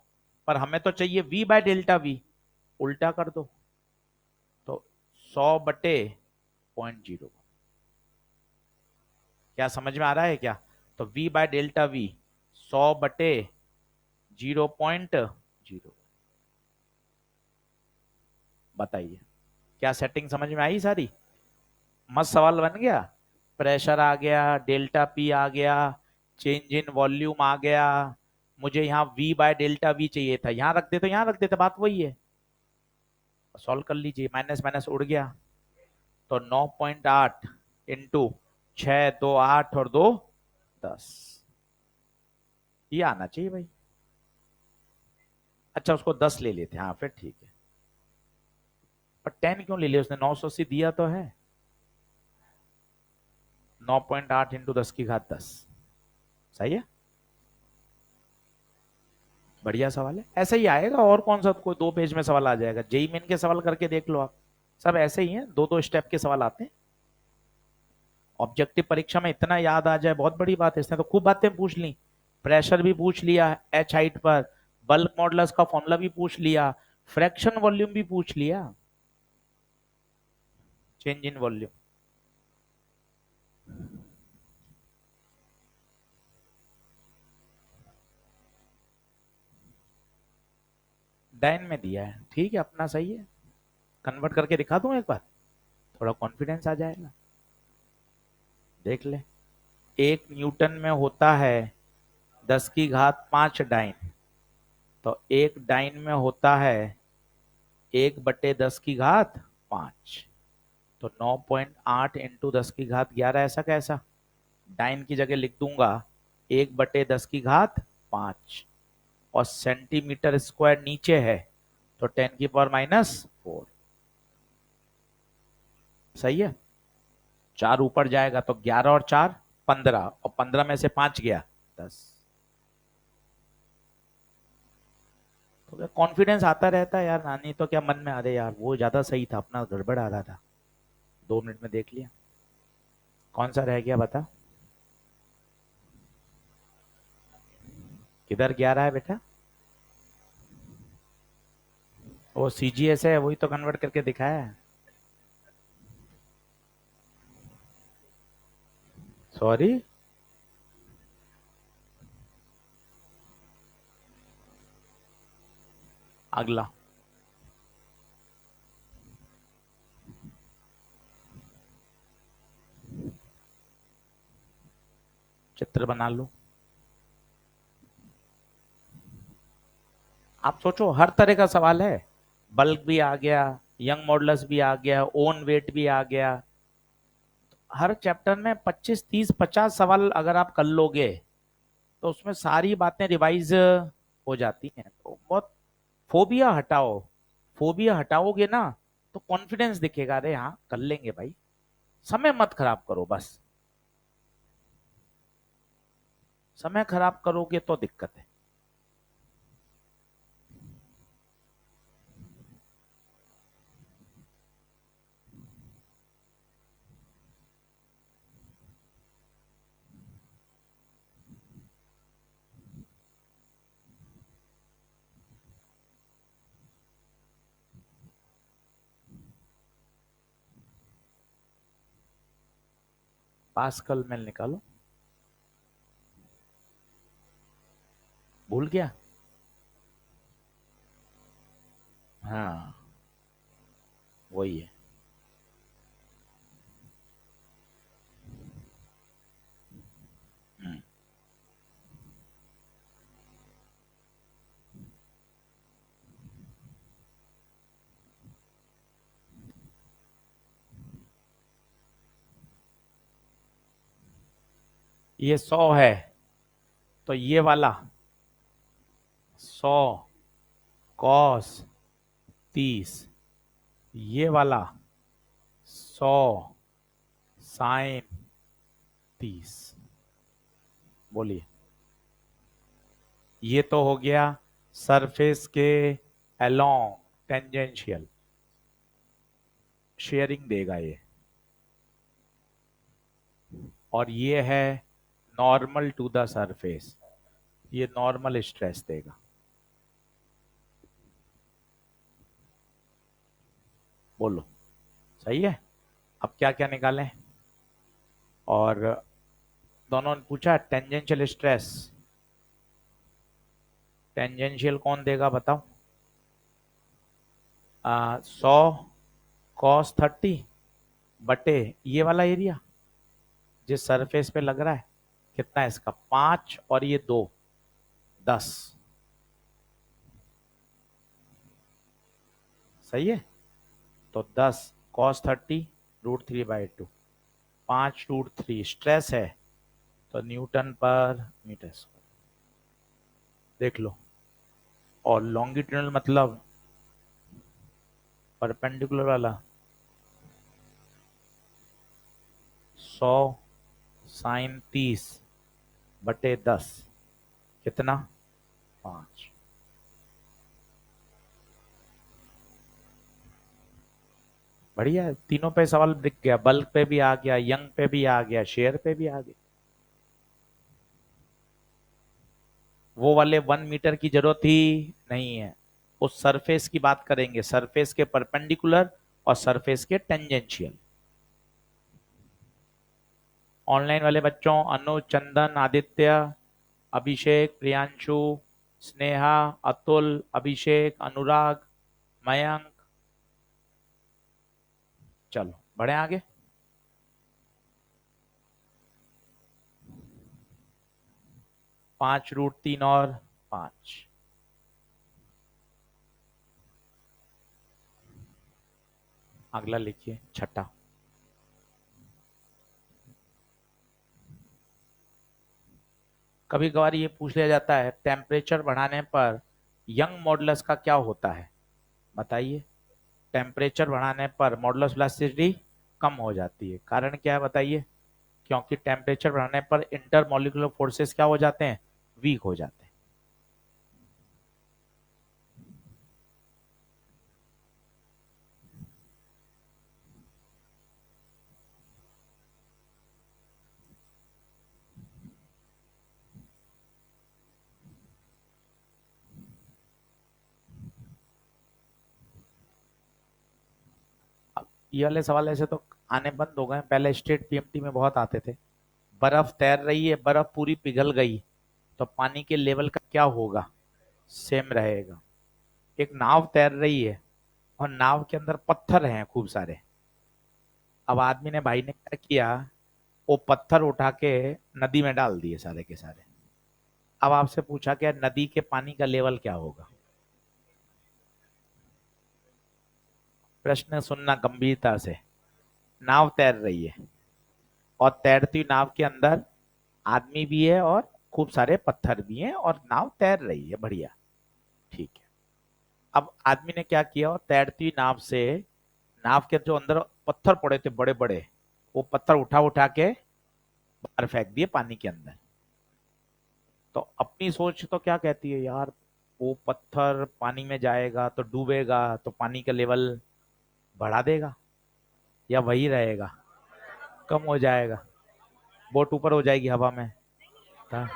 पर हमें तो चाहिए वी बाय डेल्टा वी, उल्टा कर दो, तो 100/0.01। क्या समझ में आ रहा है क्या? तो v बाय डेल्टा वी 100/0.0, बताइए क्या सेटिंग समझ में आई सारी? मस्त सवाल बन गया, प्रेशर आ गया, डेल्टा पी आ गया, चेंज इन वॉल्यूम आ गया, मुझे यहाँ v बाय डेल्टा वी चाहिए था, यहाँ रख देते, यहाँ रख देते, बात वही है, सॉल्व कर लीजिए, माइनस माइनस उड़ गया, तो 9.8 इंटू 6, 2 8 और 2 10, ये आना चाहिए भाई। अच्छा उसको 10 ले लेते हैं, हाँ फिर ठीक है, पर 10 क्यों ले लिया उसने, 980 दिया तो है, 9.8 इंटू 10 की घात 10, सही है, बढ़िया सवाल है, ऐसा ही आएगा, और कौन सा कोई 2 पेज में सवाल आ जाएगा, जेई मेन के सवाल करके देख लो आप, सब ऐसे ही हैं, 2-2 स्टेप के सवाल आते हैं। ऑब्जेक्टिव परीक्षा में इतना याद आ जाए बहुत बड़ी बात है, इसने तो खूब बातें पूछ ली, प्रेशर भी पूछ लिया एच हाइट पर, बल्क मॉडुलस का फॉर्मूला भी पूछ लिया, फ्रैक्शन वॉल्यूम भी पूछ लिया, चेंज इन वॉल्यूम। डाइन में दिया है, ठीक है, अपना सही है, कन्वर्ट करके दिखा दूं एक बार, थोड़ा कॉन्फिडेंस आ जाएगा, देख ले, 1 न्यूटन में होता है 10 की घात 5 डाइन, तो एक डाइन में होता है 1/10 की घात 5, तो 9.8 इंटू 10 की घात 11, ऐसा कैसा, डाइन की जगह लिख दूंगा 1/10 की घात 5, और सेंटीमीटर स्क्वायर नीचे है, तो 10 की पावर -4, सही है, 4 ऊपर जाएगा तो 11 और 4 15, और 15 में से 5 गया 10, तो कॉन्फिडेंस आता रहता है यार, नानी तो क्या मन में आ रहे यार, वो ज्यादा सही था, अपना गड़बड़ आ रहा था, 2 मिनट में देख लिया, कौन सा रह गया बता, किधर 11 है बेटा, वो सीजीएस है, वही तो कन्वर्ट करके दिखाया है, सॉरी, अगला चित्र बना लो, आप सोचो हर तरह का सवाल है, बल्क भी आ गया, यंग मॉडुलस भी आ गया, ओन वेट भी आ गया, हर चैप्टर में 25 30 50 सवाल अगर आप कर लोगे, तो उसमें सारी बातें रिवाइज हो जाती हैं, तो बहुत फोबिया हटाओ, फोबिया हटाओगे ना, तो कॉन्फिडेंस दिखेगा, अरे हाँ कर लेंगे भाई, समय मत खराब करो बस, समय खराब करोगे तो दिक्कत है। पास्कल में निकालो। भूल गया? हाँ, वही है। हम्म, ये 100 है, तो ये वाला 100 कॉस 30, ये वाला 100 साइन 30। बोलिए। ये तो हो गया सरफेस के अलोंग टेंजेंशियल, शेयरिंग देगा ये। और ये है नॉर्मल टू द सरफेस, ये नॉर्मल स्ट्रेस देगा। बोलो, सही है? अब क्या क्या निकालें? और दोनों ने पूछा टेंजेंशियल स्ट्रेस, टेंजेंशियल कौन देगा बताओ? 100 कॉस 30 बटे ये वाला एरिया जिस सरफेस पे लग रहा है, कितना है इसका? 5 और ये 2, 10। सही है? तो 10 कॉस 30 √3/2, 5 √3 स्ट्रेस है, तो न्यूटन पर मीटर स्क्वायर। देख लो। और लॉन्गिट्यूडनल मतलब परपेंडिकुलर वाला 100 साइन 30 बटे 10, कितना? 5। बढ़िया है, तीनों पे सवाल दिख गया, बल्क पे भी आ गया, यंग पे भी आ गया, शेयर पे भी आ गया। वो वाले 1 मीटर की जरूरत ही नहीं है, उस सरफेस की बात करेंगे, सरफेस के परपेंडिकुलर और सरफेस के टेंजेंशियल। ऑनलाइन वाले बच्चों अनुज, चंदन, आदित्य, अभिषेक, प्रियांशु, स्नेहा, अतुल, अभिषेक, अनुराग, मयंक, चलो बढ़े आगे। पांच रूट तीन और 5। अगला लिखिए छठा। कभी कभार ये पूछ लिया जाता है टेम्परेचर बढ़ाने पर यंग मॉडुलस का क्या होता है? बताइए। टेम्परेचर बढ़ाने पर मॉडुलस इलास्टिसिटी कम हो जाती है, कारण क्या है बताइए? क्योंकि टेम्परेचर बढ़ाने पर इंटरमॉलिक्यूलर फोर्सेस क्या हो जाते हैं? वीक हो जाते हैं। अब ये वाले सवाल ऐसे तो आने बंद हो गए, पहले स्टेट पीएमटी में बहुत आते थे। बर्फ तैर रही है, बर्फ पूरी पिघल गई, तो पानी के लेवल का क्या होगा? सेम रहेगा। एक नाव तैर रही है और नाव के अंदर पत्थर हैं खूब सारे। अब आदमी ने, भाई ने क्या किया, वो पत्थर उठा के नदी में डाल दिए सारे के सारे। अब आपसे पूछा क्या नदी के पानी का लेवल क्या होगा? प्रश्न सुनना गंभीरता से। नाव तैर रही है और तैरती नाव के अंदर आदमी भी है और खूब सारे पत्थर भी हैं और नाव तैर रही है, बढ़िया, ठीक है। अब आदमी ने क्या किया, और तैरती नाव से नाव के जो अंदर पत्थर पड़े थे बड़े बड़े, वो पत्थर उठा उठा के बाहर फेंक दिए पानी के अंदर। तो अपनी सोच तो क्या कहती है यार, वो पत्थर पानी में जाएगा तो डूबेगा तो पानी का लेवल बढ़ा देगा या वही रहेगा, कम हो जाएगा, बोट ऊपर हो जाएगी हवा में, हाँ,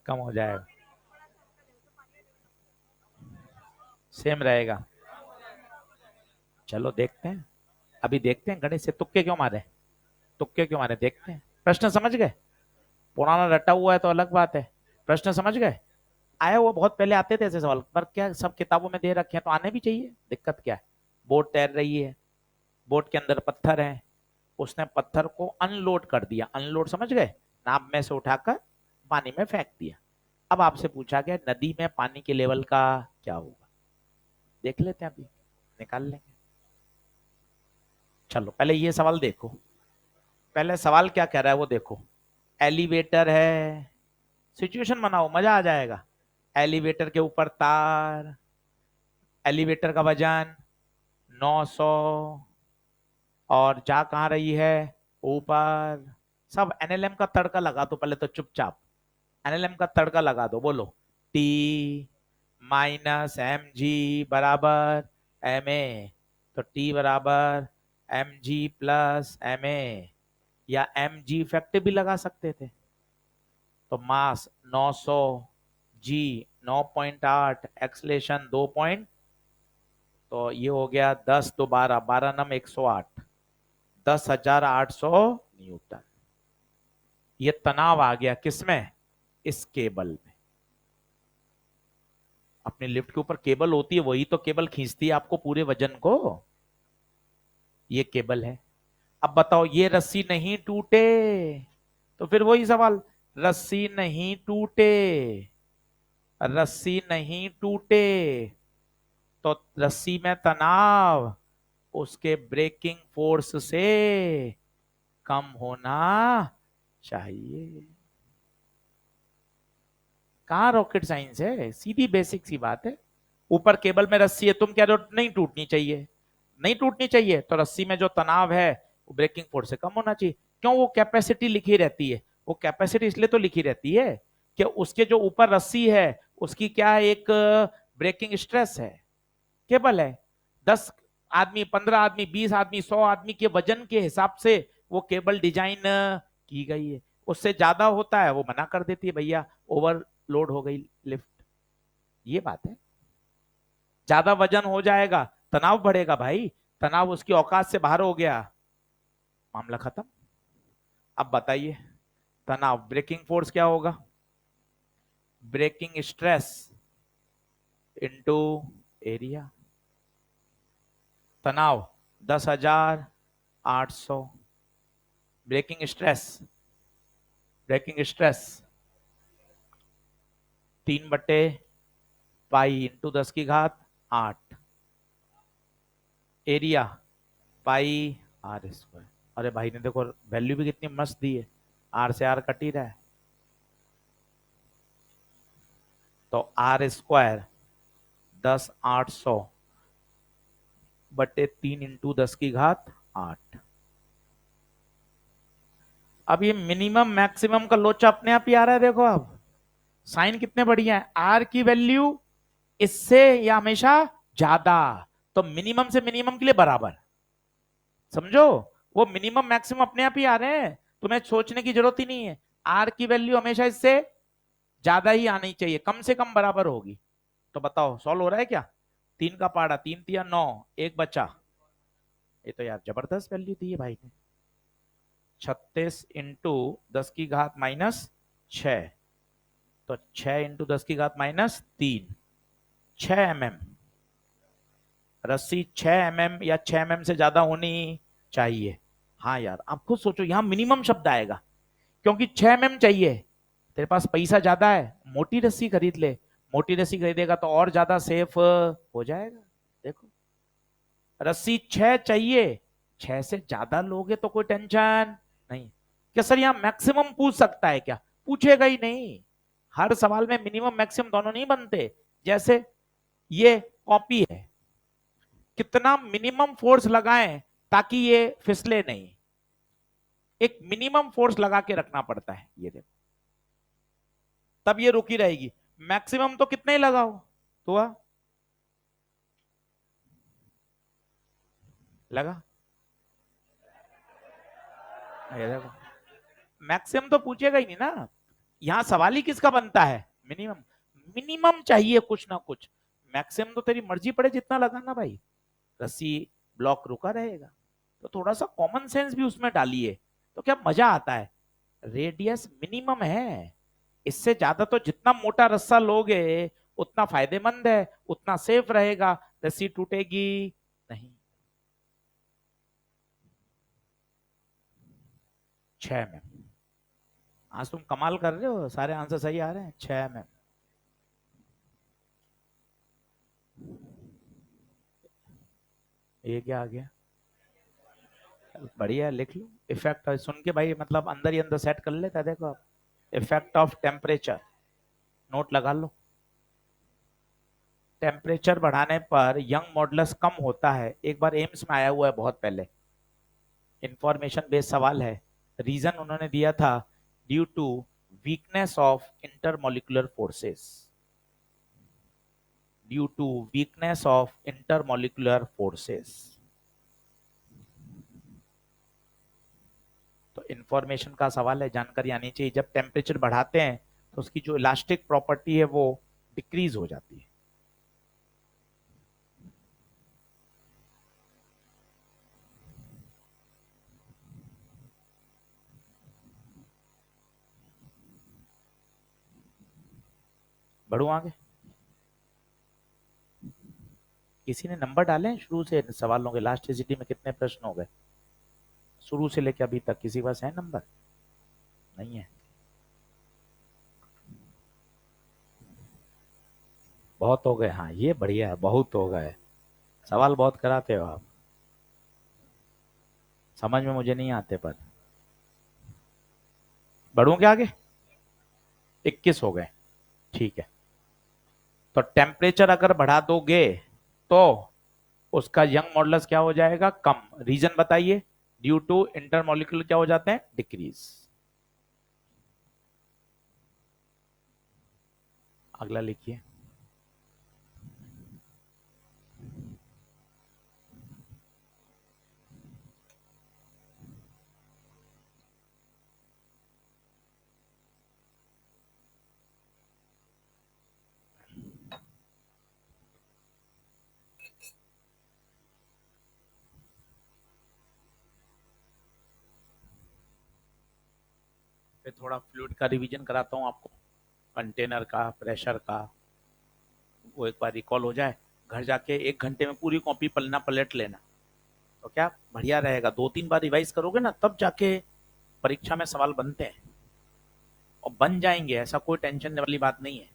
कम हो जाएगा, सेम रहेगा। चलो देखते हैं, अभी देखते हैं गणेश से तुक्के क्यों मारे। तुक्के क्यों मारे, देखते हैं। प्रश्न समझ गए? पुराना रटा हुआ है तो अलग बात है, प्रश्न समझ गए? आया हुआ बहुत पहले आते थे ऐसे सवाल, पर क्या सब किताबों में दे रखे हैं तो आने भी चाहिए, दिक्कत क्या है? बोट तैर रही है, बोट के अंदर पत्थर है, उसने पत्थर को अनलोड कर दिया, अनलोड समझ गए, नाव में से उठाकर पानी में फेंक दिया। अब आपसे पूछा गया नदी में पानी के लेवल का क्या होगा, देख लेते हैं, अभी निकाल लेंगे। चलो पहले ये सवाल देखो, पहले सवाल क्या कह रहा है वो देखो। एलिवेटर है, सिचुएशन बनाओ मजा आ जाएगा। एलिवेटर के ऊपर तार, एलिवेटर का वजन 900, और जा कहाँ रही है, ऊपर। सब एनएलएम का तड़का लगा दो पहले तो, चुपचाप एनएलएम का तड़का लगा दो, बोलो टी माइनस एम जी बराबर एम ए, तो टी बराबर M G plus M A, या एम जी फैक्टर भी लगा सकते थे। तो मास 900, जी 9.8, एक्सलेशन 2 पॉइंट, तो ये हो गया 10 तो 12, 12 नम 108, 10,800 न्यूटन। ये तनाव आ गया किसमें, इस केबल में। अपने लिफ्ट के ऊपर केबल होती है, वही तो केबल खींचती है आपको पूरे वजन को, ये केबल है। अब बताओ ये रस्सी नहीं टूटे, तो फिर वही सवाल, रस्सी नहीं टूटे, रस्सी नहीं टूटे, तो रस्सी में तनाव उसके ब्रेकिंग फोर्स से कम होना चाहिए। कहां रॉकेट साइंस है, सीधी बेसिक सी बात है। ऊपर केबल में रस्सी है, तुम कह रहे हो नहीं टूटनी चाहिए, नहीं टूटनी चाहिए, तो रस्सी में जो तनाव है वो ब्रेकिंग फोर्स से कम होना चाहिए। क्यों, वो कैपेसिटी लिखी रहती है, वो कैपेसिटी इसलिए तो लिखी रहती है कि उसके जो ऊपर रस्सी है उसकी क्या है, एक ब्रेकिंग स्ट्रेस है। केबल है, 10 आदमी, 15 आदमी, 20 आदमी, 100 आदमी के वजन के हिसाब से वो केबल डिजाइन की गई है। उससे ज्यादा होता है वो मना कर देती है, भैया ओवरलोड हो गई लिफ्ट, ये बात है। ज्यादा वजन हो जाएगा तनाव बढ़ेगा भाई, तनाव उसकी औकात से बाहर हो गया, मामला खत्म। अब बताइए तनाव, ब्रेकिंग फोर्स क्या होगा, ब्रेकिंग स्ट्रेस इनटू एरिया। तनाव 10,800, ब्रेकिंग स्ट्रेस, ब्रेकिंग स्ट्रेस 3/पाई into 10⁸, area pi R square. अरे भाई ने देखो वैल्यू भी कितनी मस्त दी है, आर से आर कट ही रहा है, तो आर स्क्वायर 10,800/3 इंटू 10⁸। अब ये मिनिमम मैक्सिमम का लोचा अपने आप ही आ रहा है, देखो अब साइन कितने बढ़िया है, आर की वैल्यू इससे या हमेशा ज्यादा, तो मिनिमम से मिनिमम के लिए बराबर, समझो, वो मिनिमम मैक्सिमम अपने आप ही आ रहे हैं, तुम्हें सोचने की जरूरत ही नहीं है। आर की वैल्यू हमेशा इससे ज्यादा ही आनी चाहिए, कम से कम बराबर होगी। तो बताओ सॉल्व हो रहा है क्या, 3 का पहाड़ा, 3 तिया 9, एक बचा, ये तो यार जबरदस्त वैल्यू दी है भाई ने, 36 इंटू 10⁻⁻6, तो 6 इंटू 10⁻−3, 6 mm, रस्सी 6 mm या 6 mm से ज्यादा होनी चाहिए। हाँ यार आप खुद सोचो, यहां मिनिमम शब्द आएगा, क्योंकि 6 mm चाहिए, तेरे पास पैसा ज्यादा है, मोटी रस्सी खरीद ले, मोटी रस्सी खरीदेगा तो और ज्यादा सेफ हो जाएगा। देखो रस्सी 6 चाहिए, 6 से ज्यादा लोगे तो कोई टेंशन नहीं। क्या सर यहाँ मैक्सिमम पूछ सकता है क्या, पूछेगा ही नहीं, हर सवाल में मिनिमम मैक्सिमम दोनों नहीं बनते। जैसे ये कॉपी है, कितना मिनिमम फोर्स लगाएं ताकि ये फिसले नहीं, एक मिनिमम फोर्स लगा के रखना पड़ता है, ये देखो तब ये रुकी रहेगी। मैक्सिमम तो कितने ही लगाओ, तो लगा, ये देखो मैक्सिमम तो पूछेगा ही नहीं ना, यहां सवाल ही किसका बनता है, मिनिमम। मिनिमम चाहिए कुछ ना कुछ, मैक्सिमम तो तेरी मर्जी पड़े जितना लगाना भाई, रस्सी ब्लॉक रुका रहेगा। तो थोड़ा सा कॉमन सेंस भी उसमें डालिए, तो क्या मजा आता है। रेडियस मिनिमम है, इससे ज्यादा तो जितना मोटा रस्सा लोगे उतना फायदेमंद है, उतना सेफ रहेगा, रस्सी टूटेगी नहीं। 6 में। आज तुम कमाल कर रहे हो, सारे आंसर सही आ रहे हैं। 6 में। ये क्या आ गया। बढ़िया, लिख लो इफेक्ट सुन के भाई, मतलब अंदर ही अंदर सेट कर लेता है, देखो आप। इफेक्ट ऑफ टेम्परेचर, नोट लगा लो। टेम्परेचर बढ़ाने पर यंग मॉडुलस कम होता है, एक बार एम्स में आया हुआ है बहुत पहले, इंफॉर्मेशन बेस्ड सवाल है। रीजन उन्होंने दिया था, due to weakness of intermolecular forces, due to weakness of intermolecular forces. तो इंफॉर्मेशन का सवाल है, जानकारी आनी चाहिए। जब टेम्परेचर बढ़ाते हैं तो उसकी जो इलास्टिक प्रॉपर्टी है वो डिक्रीज हो जाती है। बढ़ू आगे। किसी ने नंबर डाले हैं शुरू से सवालों के, लास्ट एसजीटी में कितने प्रश्न हो गए शुरू से लेकर अभी तक, किसी के पास है नंबर? नहीं है। बहुत हो गए, हाँ ये बढ़िया है, बहुत हो गए। सवाल बहुत कराते हो आप, समझ में मुझे नहीं आते पर। बढ़ूं क्या आगे? 21 हो गए, ठीक है। तो टेम्परेचर अगर बढ़ा दोगे तो उसका यंग मॉडुलस क्या हो जाएगा, कम। रीजन बताइए। ड्यू टू इंटरमोलिकुलर क्या हो जाते हैं, डिक्रीज। अगला लिखिए। फिर थोड़ा फ्लूइड का रिवीजन कराता हूँ आपको, कंटेनर का, प्रेशर का, वो एक बार रिकॉल हो जाए। घर जाके 1 घंटे में पूरी कॉपी पलना पलट लेना, तो क्या बढ़िया रहेगा। 2-3 बार रिवाइज करोगे ना, तब जाके परीक्षा में सवाल बनते हैं, और बन जाएंगे, ऐसा कोई टेंशन वाली बात नहीं है।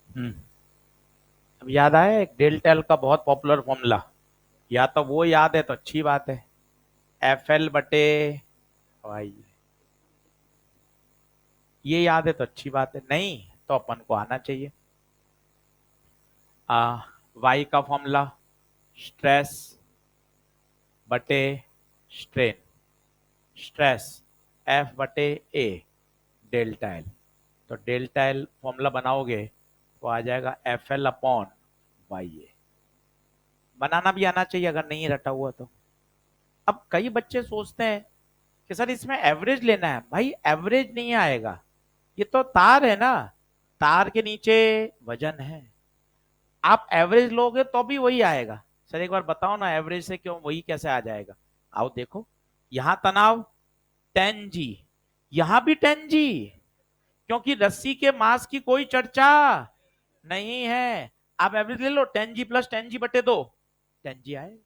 हम्म। अब याद आया एक डेल्टा एल का बहुत पॉपुलर फॉर्मूला, या तो वो याद है तो अच्छी बात है, FL/Y। ये याद है तो अच्छी बात है, नहीं तो अपन को आना चाहिए। आ, Y का फॉर्मूला स्ट्रेस बटे strain, stress F/A, delta L. तो डेल्टा एल फॉर्मूला बनाओगे तो आ जाएगा FL/YA। बनाना भी आना चाहिए अगर नहीं रटा हुआ तो। अब कई बच्चे सोचते हैं कि सर इसमें एवरेज लेना है, भाई एवरेज नहीं आएगा, ये तो तार है ना, तार के नीचे वजन है, आप एवरेज लोगे तो भी वही आएगा। सर एक बार बताओ ना, एवरेज से क्यों वही कैसे आ जाएगा? आओ देखो, यहां तनाव 10 G, यहां भी 10 G, क्योंकि रस्सी के मास की कोई चर्चा नहीं है। आप एवरेज ले लो, 10 G प्लस 10 G बटे 2, 10 G आए।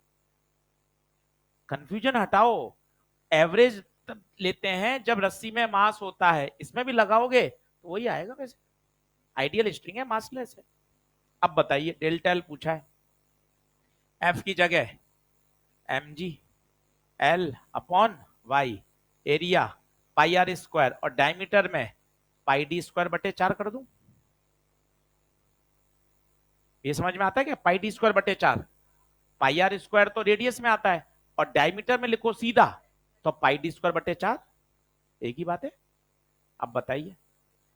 कंफ्यूजन हटाओ, एवरेज तब लेते हैं जब रस्सी में मास होता है, इसमें भी लगाओगे तो वही आएगा। वैसे आइडियल स्ट्रिंग है, मासलेस है। अब बताइए, डेल्टा एल पूछा है, एफ की जगह M G L upon Y, area pi R square, और डायमीटर में पाई डी स्क्वायर बटे 4 कर दूं। ये समझ में आता है क्या? पाई डी स्क्वायर बटे 4, पाई आर स्क्वायर तो रेडियस में आता है, और डायमीटर में लिखो सीधा तो पाई डी स्क्वायर बटे 4, एक ही बात है। अब बताइए,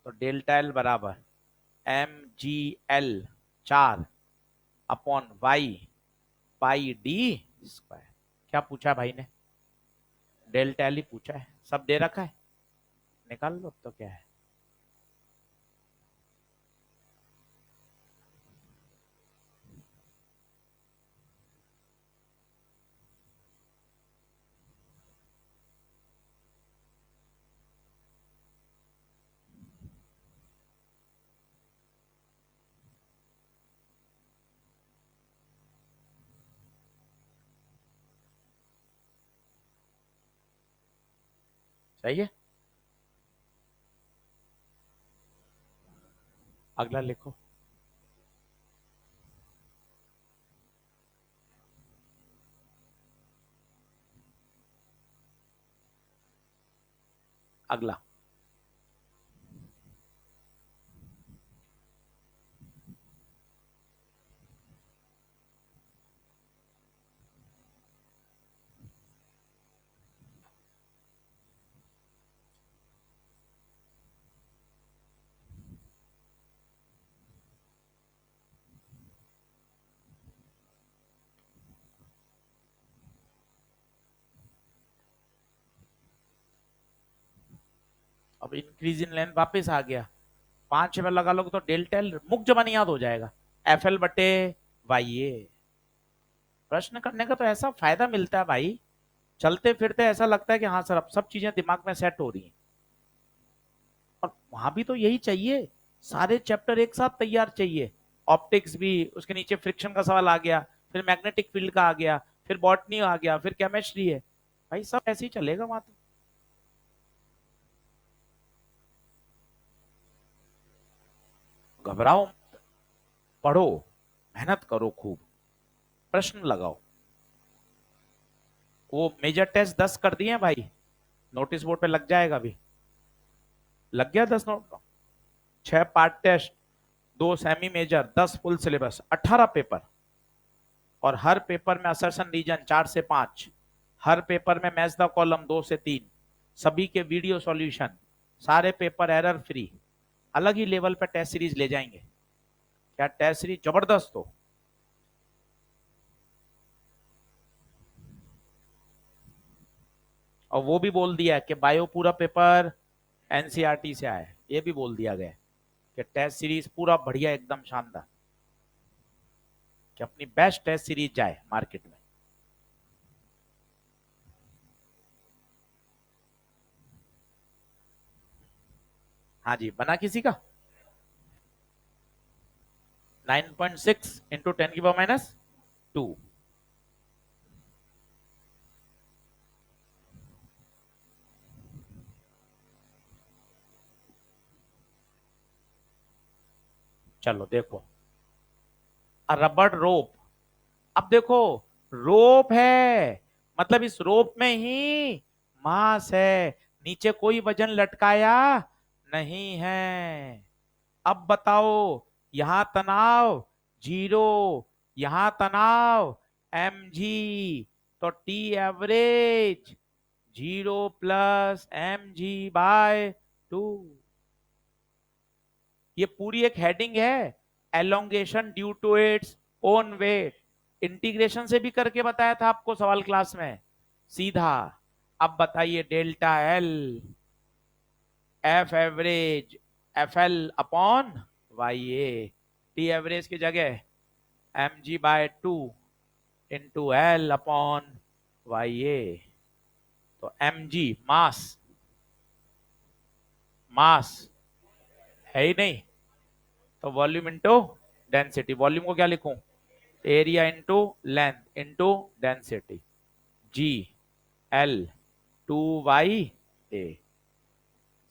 तो डेल्टा एल बराबर M G L 4 upon Y pi D square. क्या पूछा भाई ने? डेल्टा एल ही पूछा है, सब दे रखा है, निकाल लो। अब तो क्या है, सही है। अगला लिखो, अगला। अब इंक्रीज इन लेंथ वापस आ गया, 5 में लगा लोगे तो डेल्टा एल मुक्त जबान याद हो जाएगा, एफ एल बटे वाई ए। प्रश्न करने का तो ऐसा फायदा मिलता है भाई, चलते फिरते ऐसा लगता है कि हाँ सर अब सब चीजें दिमाग में सेट हो रही हैं। और वहां भी तो यही चाहिए, सारे चैप्टर एक साथ तैयार चाहिए। ऑप्टिक्स भी, उसके नीचे फ्रिक्शन का सवाल आ गया, फिर मैग्नेटिक फील्ड का आ गया, फिर बॉटनी आ गया, फिर केमिस्ट्री है, भाई सब ऐसे ही चलेगा वहां तो। घबराओ मत, पढ़ो, मेहनत करो खूब, प्रश्न लगाओ। वो मेजर टेस्ट 10 कर दिए हैं भाई, नोटिस बोर्ड पे लग जाएगा अभी, लग गया 10 note, 6 part test, 2 semi major, 10 full syllabus, 18 paper. और हर पेपर में असर्शन रीजन 4 से 5, हर पेपर में मैच द कॉलम 2 से 3, सभी के वीडियो सॉल्यूशन, सारे पेपर एरर फ्री, अलग ही लेवल पे टेस्ट सीरीज ले जाएंगे। क्या टेस्ट सीरीज जबरदस्त हो। और वो भी बोल दिया है कि बायो पूरा पेपर एनसीईआरटी से आया है, ये भी बोल दिया गया है कि टेस्ट सीरीज पूरा बढ़िया एकदम शानदार, कि अपनी बेस्ट टेस्ट सीरीज जाए मार्केट में। हाँ जी, बना किसी का? 9.6 × 10⁻²। चलो देखो, रबड़ रोप। अब देखो, रोप है, मतलब इस रोप में ही मास है, नीचे कोई वजन लटकाया नहीं है। अब बताओ, यहां तनाव 0, यहां तनाव mg, तो टी एवरेज 0 + mg/2। ये पूरी एक हेडिंग है, elongation due to its own weight. Integration से भी करके बताया था आपको सवाल क्लास में, सीधा। अब बताइए delta L F average F L upon Y A, T average की जगह M G by 2 into L upon Y A. तो एम जी मास, मास है ही नहीं, तो वॉल्यूम इंटू डेंसिटी। वॉल्यूम को क्या लिखूं, area into length into density, G L 2 y a।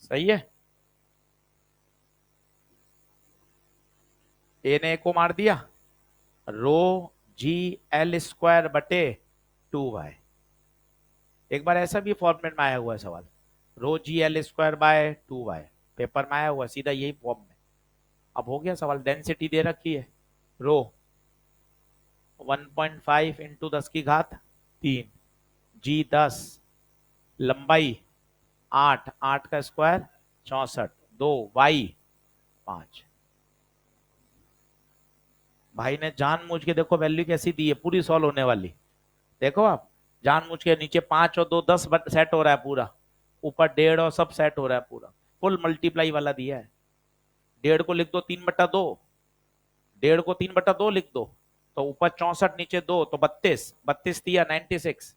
सही है, ए ने ए को मार दिया, रो जी एल स्क्वायर बटे 2 y। एक बार ऐसा भी फॉर्मेट में आया हुआ है सवाल, rho G L square by 2 y, paper में आया हुआ सीधा यही फॉर्म में। अब हो गया सवाल, डेंसिटी दे रखी है, रो 1.5 इंटू 10 की घात 3, जी 10, लंबाई 8, 8 का स्क्वायर 64, 2 वाई 5। भाई ने जानबूझ के देखो वैल्यू कैसी दी है, पूरी सॉल्व होने वाली। देखो आप, जानबूझ के नीचे 5 और 2 10 सेट हो रहा है पूरा, ऊपर 1.5 और सब सेट हो रहा है पूरा, फुल मल्टीप्लाई वाला दिया है। 1.5 को लिख दो 3/2, 1.5 को 3/2 लिख दो, तो ऊपर 64 नीचे 2 तो 32, 32 दिया 96।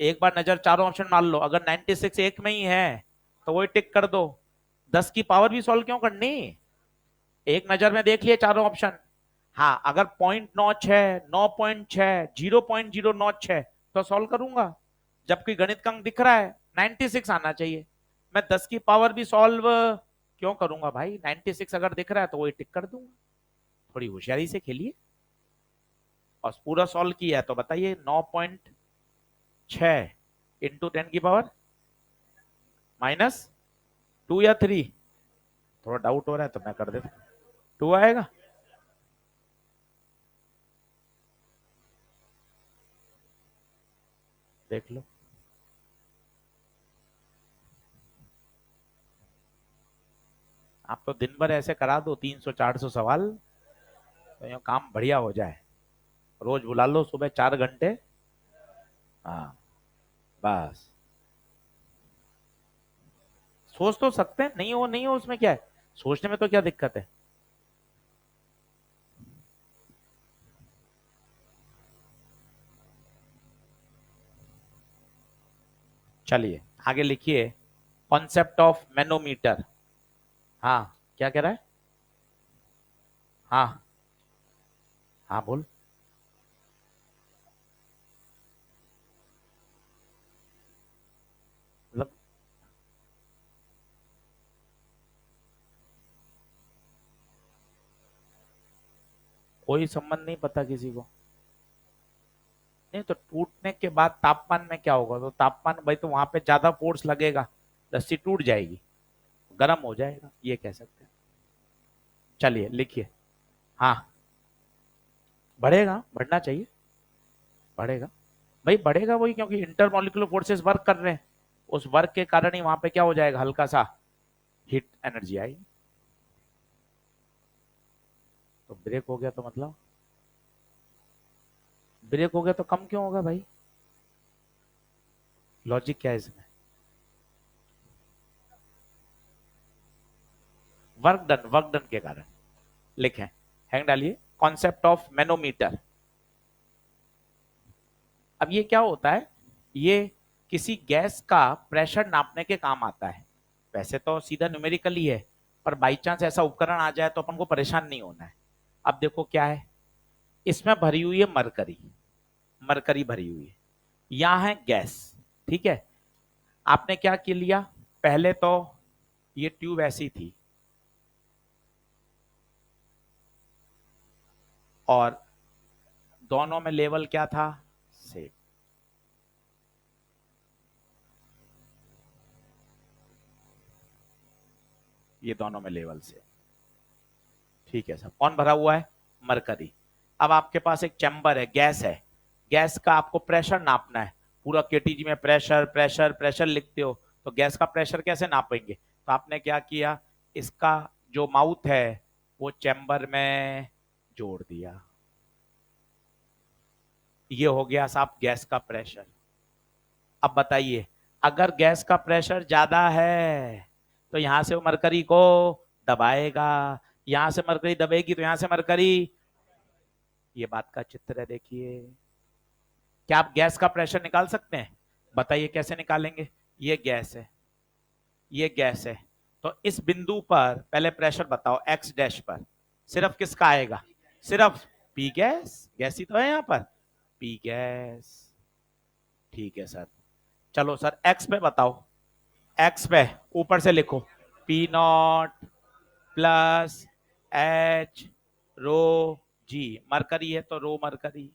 एक बार नजर चारों ऑप्शन मार लो, अगर 96 एक में ही है तो वही टिक कर दो। 10 की पावर भी सॉल्व क्यों करनी, एक नजर में देख लिए चारों ऑप्शन। हाँ अगर पॉइंट नॉच है, 9.6, 0.0 नॉच है तो सॉल्व करूंगा, जबकि गणित का अंक दिख रहा है 96 आना चाहिए। मैं 10 की पावर भी सॉल्व क्यों करूंगा भाई, 96 अगर दिख रहा है तो वही टिक कर दूंगा। थोड़ी होशियारी से खेलिए। और पूरा सॉल्व किया है तो बताइए 9.6 इंटू 10 की पावर -2 या 3, थोड़ा डाउट हो रहा है तो मैं कर देता, 2 आएगा। देख लो, आप तो दिन भर ऐसे करा दो 300 400 सवाल, तो ये काम बढ़िया हो जाए। रोज बुला लो सुबह 4 घंटे। हाँ बस, सोच तो सकते हैं, नहीं हो नहीं हो उसमें क्या है, सोचने में तो क्या दिक्कत है। चलिए आगे लिखिए, कॉन्सेप्ट ऑफ मैनोमीटर। हाँ क्या कह रहा है, हाँ हाँ बोल। मतलब कोई संबंध नहीं पता किसी को, नहीं तो टूटने के बाद तापमान में क्या होगा, तो तापमान भाई तो वहां पे ज्यादा फोर्स लगेगा, रस्सी टूट जाएगी, गर्म हो जाएगा, ये कह सकते हैं। चलिए लिखिए, हाँ बढ़ेगा, बढ़ना चाहिए, बढ़ेगा भाई, बढ़ेगा वही, क्योंकि इंटरमोलिकुलर फोर्सेस वर्क कर रहे हैं, उस वर्क के कारण ही वहां पे क्या हो जाएगा, हल्का सा हीट एनर्जी आएगी। तो ब्रेक हो गया तो मतलब, ब्रेक हो गया तो कम क्यों होगा भाई, लॉजिक क्या है इसमें, वर्क डन के कारण। लिखें, हैंग डालिए, कॉन्सेप्ट ऑफ मैनोमीटर। अब ये क्या होता है, ये किसी गैस का प्रेशर नापने के काम आता है, वैसे तो सीधा न्यूमेरिकल ही है, पर बाई चांस ऐसा उपकरण आ जाए तो अपन को परेशान नहीं होना है। अब देखो क्या है, इसमें भरी हुई है मरकरी, मरकरी भरी हुई है, यहाँ है गैस, ठीक है। आपने क्या किया लिया, पहले तो ये ट्यूब ऐसी थी और दोनों में लेवल क्या था, सेम। ये दोनों में लेवल से, ठीक है सर, कौन भरा हुआ है, मरकरी। अब आपके पास एक चैम्बर है, गैस है, गैस का आपको प्रेशर नापना है, पूरा केटीजी में प्रेशर प्रेशर प्रेशर लिखते हो, तो गैस का प्रेशर कैसे नापेंगे, तो आपने क्या किया, इसका जो माउथ है वो चैम्बर में जोड़ दिया, ये हो गया साहब गैस का प्रेशर। अब बताइए, अगर गैस का प्रेशर ज्यादा है तो यहां से वो मरकरी को दबाएगा, यहां से मरकरी दबेगी तो यहां से मरकरी, ये बात का चित्र है देखिए। क्या आप गैस का प्रेशर निकाल सकते हैं? बताइए कैसे निकालेंगे। ये गैस है, ये गैस है, तो इस बिंदु पर पहले प्रेशर बताओ एक्स डैश पर, सिर्फ किसका आएगा? सिर्फ पी गैस, गैस ही तो है यहां पर, पी गैस। ठीक है सर, चलो सर एक्स पे बताओ, एक्स पे ऊपर से लिखो, P naught plus H rho G, mercury है तो रो मरकरी।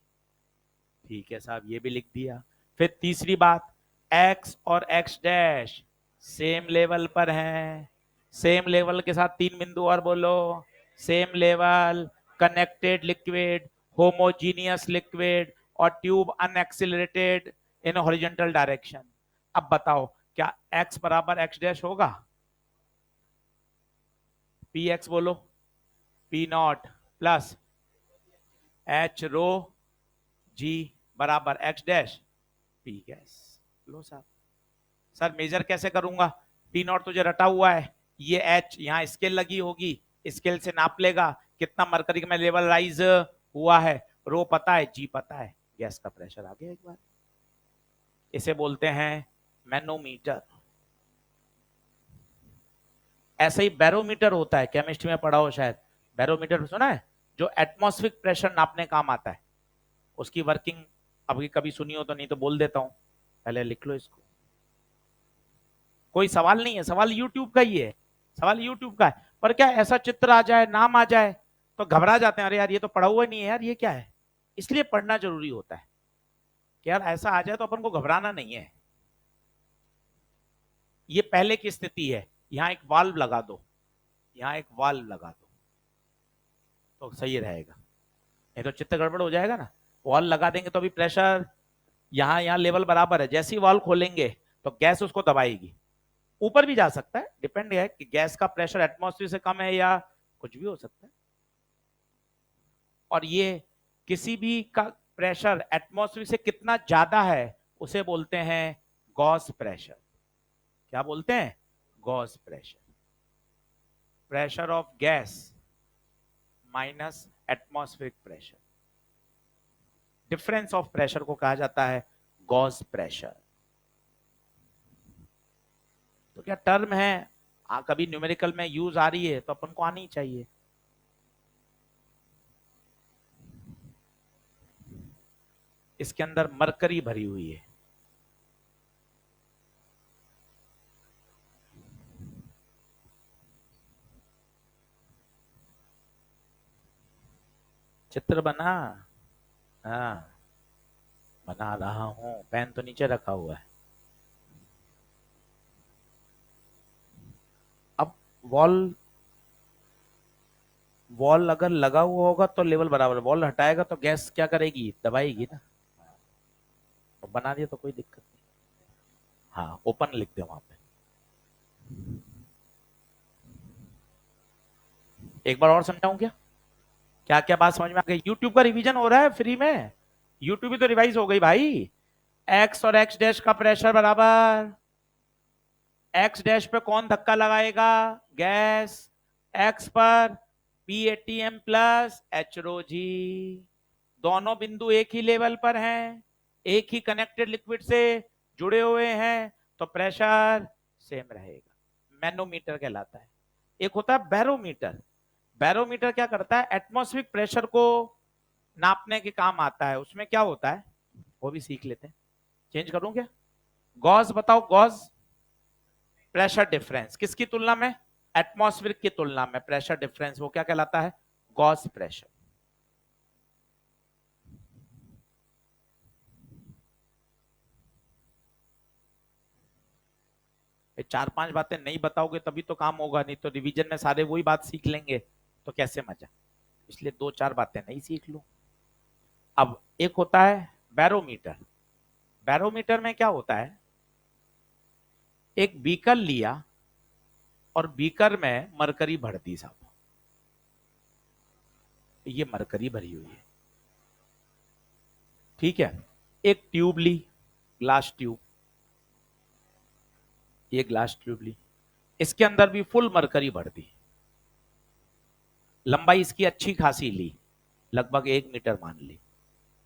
ठीक है साहब, ये भी लिख दिया। फिर तीसरी बात, x और x डैश सेम लेवल पर हैं, सेम लेवल के साथ तीन बिंदु और बोलो, same level, connected liquid, homogeneous liquid और ट्यूब अनएक्सिलरेटेड इन हॉरिजॉन्टल डायरेक्शन। अब बताओ क्या x बराबर x डैश होगा? पी एक्स बोलो, P naught plus H rho जी बराबर एक्स डैश पी गैस। लो साहब, सर मेजर कैसे करूंगा? पी नॉट तुझे रटा हुआ है, ये एच यहाँ स्केल लगी होगी, स्केल से नाप लेगा कितना मरकरी में लेवल राइज हुआ है, रो पता है, जी पता है, गैस का प्रेशर आ गया एक बार। इसे बोलते हैं मैनोमीटर। ऐसे ही बैरोमीटर होता है, केमिस्ट्री में पढ़ा हो शायद, बैरोमीटर सुना है, जो एटमॉस्फेरिक प्रेशर नापने काम आता है, उसकी वर्किंग अभी कभी सुनी हो तो, नहीं तो बोल देता हूं, पहले लिख लो इसको। कोई सवाल नहीं है, सवाल यूट्यूब का ही है, सवाल यूट्यूब का है, पर क्या ऐसा चित्र आ जाए, नाम आ जाए तो घबरा जाते हैं, अरे यार ये तो पढ़ा हुआ नहीं है यार, ये क्या है। इसलिए पढ़ना जरूरी होता है कि यार ऐसा आ जाए तो अपन को घबराना नहीं है। ये पहले की स्थिति है, यहां एक वाल्व लगा दो, यहां एक वाल्व लगा दो तो सही रहेगा, नहीं तो चित्र गड़बड़ हो जाएगा ना। वॉल लगा देंगे तो अभी प्रेशर यहाँ यहाँ लेवल बराबर है, जैसे ही वॉल खोलेंगे तो गैस उसको दबाएगी, ऊपर भी जा सकता है, डिपेंड है कि गैस का प्रेशर एटमॉस्फेयर से कम है या कुछ भी हो सकता है। और ये किसी भी का प्रेशर एटमॉस्फेयर से कितना ज्यादा है उसे बोलते हैं गॉस प्रेशर। क्या बोलते हैं? Gauss pressure. Pressure of gas minus atmospheric pressure, difference of pressure को कहा जाता है गॉस प्रेशर। तो क्या टर्म है, कभी न्यूमेरिकल में यूज आ रही है तो अपन को आनी चाहिए। इसके अंदर मरकरी भरी हुई है, चित्र बना, हाँ बना रहा हूं, पेन तो नीचे रखा हुआ है। अब वॉल, वॉल अगर लगा हुआ होगा तो लेवल बराबर, वॉल हटाएगा तो गैस क्या करेगी? दबाएगी ना। तो बना दिया तो कोई दिक्कत नहीं। हाँ ओपन लिख दे वहां पे। एक बार और समझाऊं क्या? क्या क्या बात समझ में आ गई? यूट्यूब का रिवीजन हो रहा है फ्री में, यूट्यूब भी तो रिवाइज हो गई भाई। एक्स और एक्स डैश का प्रेशर बराबर, एक्स डैश पे कौन धक्का लगाएगा? गैस। एक्स पर P ATM plus H rho जी, दोनों बिंदु एक ही लेवल पर हैं, एक ही कनेक्टेड लिक्विड से जुड़े हुए हैं, तो प्रेशर सेम रहेगा, मैनोमीटर कहलाता है। एक होता है बैरोमीटर। बैरोमीटर क्या करता है? एटमॉस्फेरिक प्रेशर को नापने के काम आता है। उसमें क्या होता है वो भी सीख लेते हैं। चेंज करूं क्या? गॉस बताओ, गॉस प्रेशर डिफरेंस किसकी तुलना में? एटमॉस्फेरिक की तुलना में प्रेशर डिफरेंस, वो क्या कहलाता है? Gauss pressure. ये चार पांच बातें नहीं बताओगे तभी तो काम होगा, नहीं तो रिवीजन में सारे वही बात सीख लेंगे तो कैसे मजा। इसलिए दो चार बातें नहीं सीख लो। अब एक होता है बैरोमीटर। बैरोमीटर में क्या होता है? एक बीकर लिया और बीकर में मरकरी भर दी साहब, ये मरकरी भरी हुई है, ठीक है। एक ट्यूब ली, ग्लास ट्यूब, ये ग्लास ट्यूब ली, इसके अंदर भी फुल मरकरी भर दी, लंबाई इसकी अच्छी खासी ली, लगभग 1 मीटर मान ली,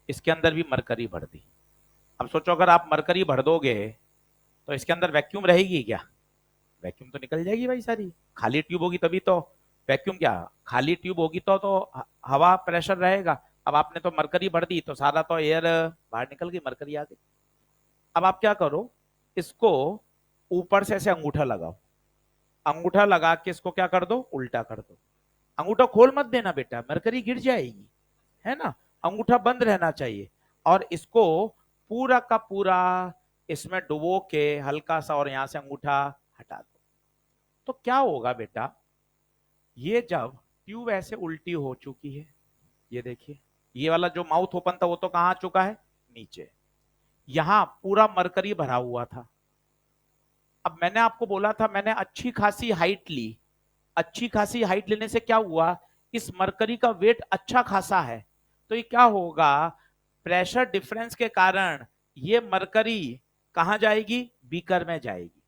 इसके अंदर भी मरकरी भर दी। अब सोचो अगर आप मरकरी भर दोगे तो इसके अंदर वैक्यूम रहेगी क्या? वैक्यूम तो निकल जाएगी भाई सारी। खाली ट्यूब होगी तभी तो वैक्यूम, क्या खाली ट्यूब होगी तो हवा प्रेशर रहेगा। अब आपने तो मरकरी भर दी तो सारा तो एयर बाहर निकल गई, मरकरी आ गई। अब आप क्या करो, इसको ऊपर से ऐसे अंगूठा लगाओ, अंगूठा लगा के इसको क्या कर दो, उल्टा कर दो। अंगूठा खोल मत देना बेटा, मरकरी गिर जाएगी, है ना। अंगूठा बंद रहना चाहिए और इसको पूरा का पूरा इसमें डुबो के हल्का सा और यहां से अंगूठा हटा दो। तो क्या होगा बेटा, ये जब ट्यूब ऐसे उल्टी हो चुकी है, ये देखिए, ये वाला जो माउथ ओपन था वो तो कहां आ चुका है, नीचे। यहां पूरा मरकरी भरा हुआ था। अब मैंने आपको बोला था, मैंने अच्छी खासी हाइट ली, अच्छी खासी हाइट लेने से क्या हुआ, इस मरकरी का वेट अच्छा खासा है। तो ये क्या होगा, प्रेशर डिफरेंस के कारण ये मरकरी कहां जाएगी, बीकर में जाएगी,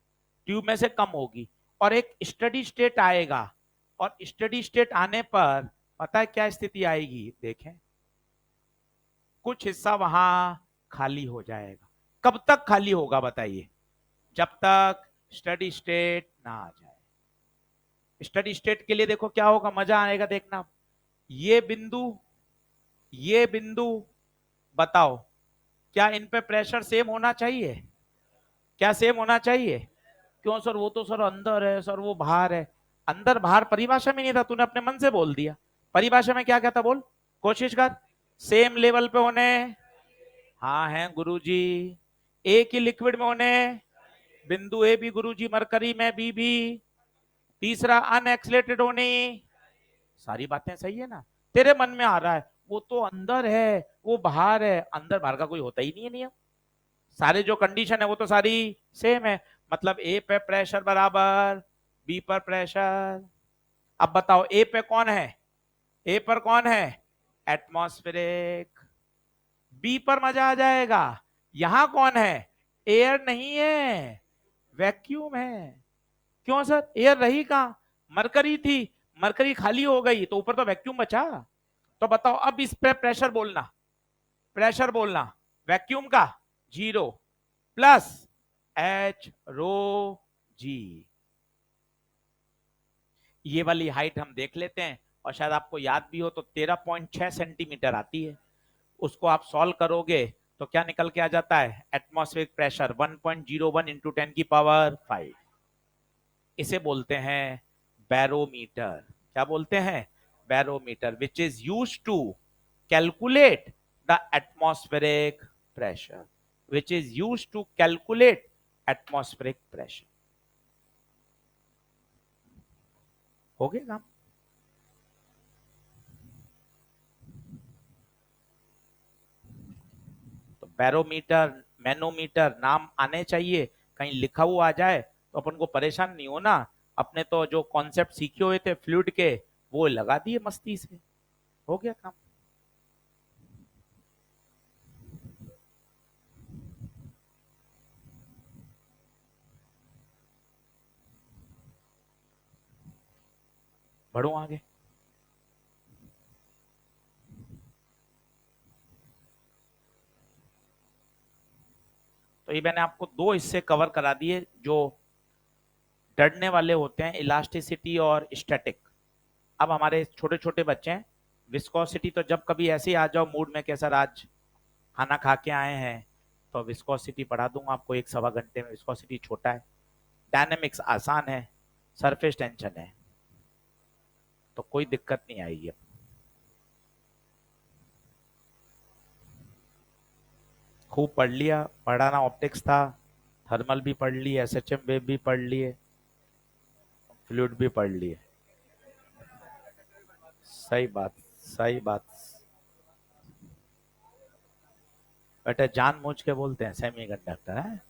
ट्यूब में से कम होगी और एक स्टडी स्टेट आएगा। और स्टडी स्टेट आने पर पता है क्या स्थिति आएगी, देखें, कुछ हिस्सा वहां खाली हो जाएगा। कब तक खाली होगा बताइए, जब तक स्टडी स्टेट ना आ जाए। स्टडी स्टेट के लिए देखो क्या होगा, मजा आएगा देखना। ये बिंदु, ये बिंदु, बताओ क्या इन पे प्रेशर सेम होना चाहिए, क्या सेम होना चाहिए? क्यों सर, वो तो सर अंदर है, सर वो बाहर है। अंदर बाहर परिभाषा में नहीं था, तूने अपने मन से बोल दिया। परिभाषा में क्या कहता, बोल, कोशिश कर। सेम लेवल पे होने, हाँ है गुरुजी। एक ही लिक्विड में होने, बिंदु ए भी गुरुजी, मरकरी में बी भी। तीसरा अनएक्सलेटेड होने, सारी बातें सही है ना। तेरे मन में आ रहा है वो तो अंदर है, वो बाहर है, अंदर बाहर का कोई होता ही नहीं है नियम। सारे जो कंडीशन है वो तो सारी सेम है। मतलब ए पे प्रेशर बराबर बी पर प्रेशर। अब बताओ ए पे कौन है, ए पर कौन है, एटमॉस्फेरिक। बी पर मजा आ जाएगा, यहां कौन है, एयर नहीं है, वैक्यूम है। क्यों सर, एयर रही कहां, मरकरी थी, मरकरी खाली हो गई तो ऊपर तो वैक्यूम बचा। तो बताओ अब इस पे प्रेशर बोलना, प्रेशर बोलना, वैक्यूम का 0 प्लस एच रो जी। ये वाली हाइट हम देख लेते हैं और शायद आपको याद भी हो तो 13.6 सेंटीमीटर आती है। उसको आप सॉल्व करोगे तो क्या निकल के आ जाता है, एटमॉस्फेरिक प्रेशर 1.01 इंटू 10⁵ इसे बोलते हैं बैरोमीटर। क्या बोलते हैं, barometer, which is use to calculate the atmospheric pressure, which is use to calculate atmospheric pressure. हो गया काम। तो बैरोमीटर, मैनोमीटर नाम आने चाहिए, कहीं लिखा हुआ आ जाए तो अपन को परेशान नहीं होना। अपने तो जो कॉन्सेप्ट सीखे हुए थे फ्लूइड के वो लगा दिए मस्ती से, हो गया काम। बढ़ो आगे। तो ये मैंने आपको दो हिस्से कवर करा दिए जो डरने वाले होते हैं, इलास्टिसिटी और स्टैटिक। अब हमारे छोटे छोटे बच्चे हैं, विस्कोसिटी तो जब कभी ऐसे ही आ जाओ मूड में कि सर आज खाना खा के आए हैं तो विस्कोसिटी पढ़ा दूंगा आपको 1 सवा घंटे में। विस्कोसिटी छोटा है, डायनेमिक्स आसान है, सरफेस टेंशन है, तो कोई दिक्कत नहीं आएगी। खूब पढ़ लिया, पढ़ाना ऑप्टिक्स था, थर्मल भी पढ़ लिए, एसएचएम वेव भी पढ़ लिए, फ्लूइड भी पढ़ लिए। सही बात, सही बात। बेटा जानबूझ के बोलते हैं सेमी कंडक्टर है।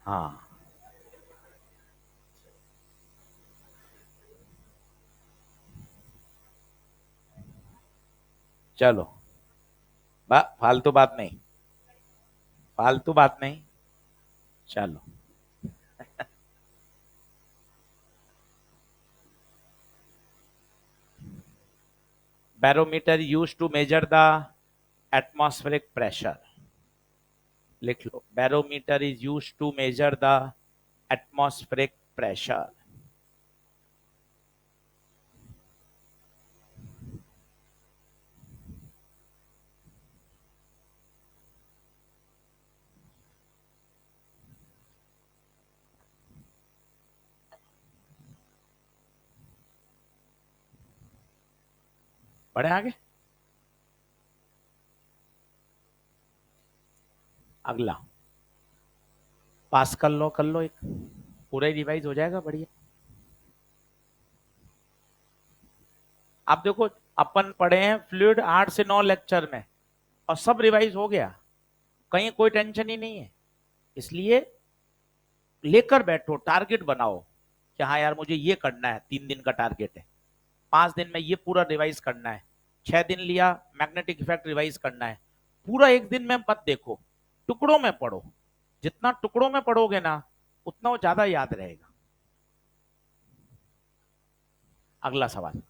हाँ चलो, फालतू बात नहीं, फालतू बात नहीं। चलो, barometer use to measure the atmospheric pressure. लिख लो, barometer is use to measure the atmospheric pressure. बढ़े आगे। अगला पास्कल लॉ कर लो, एक पूरा ही रिवाइज हो जाएगा, बढ़िया। आप देखो, अपन पढ़े हैं फ्लूइड 8 से 9 लेक्चर में, और सब रिवाइज हो गया, कहीं कोई टेंशन ही नहीं है। इसलिए लेकर बैठो, टारगेट बनाओ कि हाँ यार मुझे ये करना है, 3 दिन का टारगेट है, 5 दिन में ये पूरा रिवाइज करना है, 6 दिन लिया मैग्नेटिक इफेक्ट रिवाइज करना है। पूरा एक दिन में मत देखो, टुकड़ों में पढ़ो। जितना टुकड़ों में पढ़ोगे ना, उतना वो ज्यादा याद रहेगा। अगला सवाल।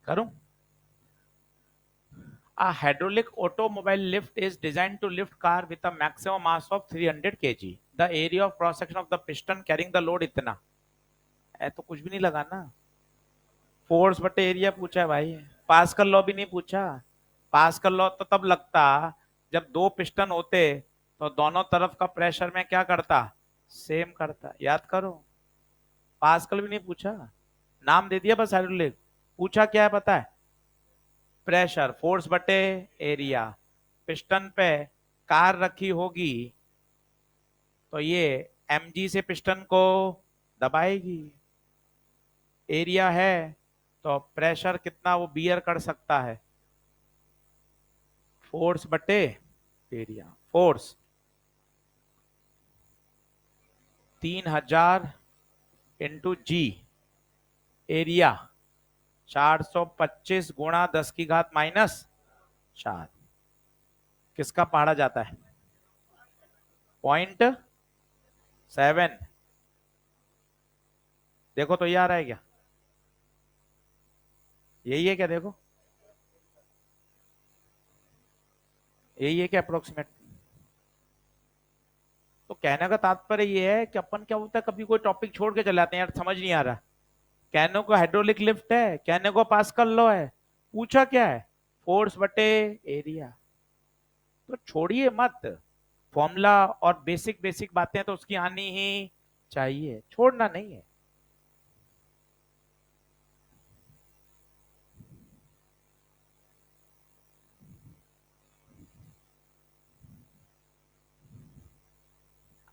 करूं? A hydraulic automobile lift is designed to lift car with a maximum mass of 300 kg. The area of cross section of the piston carrying the load इतना है, तो कुछ भी नहीं लगा ना। फोर्स बटे एरिया पूछा है भाई, पास्कल लॉ भी नहीं पूछा। पास्कल लॉ तो तब लगता जब दो पिस्टन होते, तो दोनों तरफ का प्रेशर में क्या करता, सेम करता। याद करो, पास्कल भी नहीं पूछा, नाम दे दिया बस हाइड्रोलिक। पूछा क्या है पता है, प्रेशर, फोर्स बटे एरिया। पिस्टन पे कार रखी होगी, तो ये mg से पिस्टन को दबाएगी। एरिया है, तो प्रेशर कितना वो बियर कर सकता है, फोर्स बटे एरिया। फोर्स 3000 इंटू जी, एरिया 425 गुणा 10⁻⁻4। किसका पढ़ा जाता है, 0.7। देखो तो ये आ रहा है क्या, यही है क्या, देखो यही है क्या अप्रोक्सीमेट। तो कहने का तात्पर्य ये है कि अपन क्या होता है, कभी कोई टॉपिक छोड़ के चले जाते हैं यार, समझ नहीं आ रहा। कहने को हाइड्रोलिक लिफ्ट है, कहने को पास्कल लॉ है, पूछा क्या है, फोर्स बटे एरिया। तो छोड़िए मत, फॉर्मूला और बेसिक बेसिक बातें तो उसकी आनी ही चाहिए, छोड़ना नहीं है।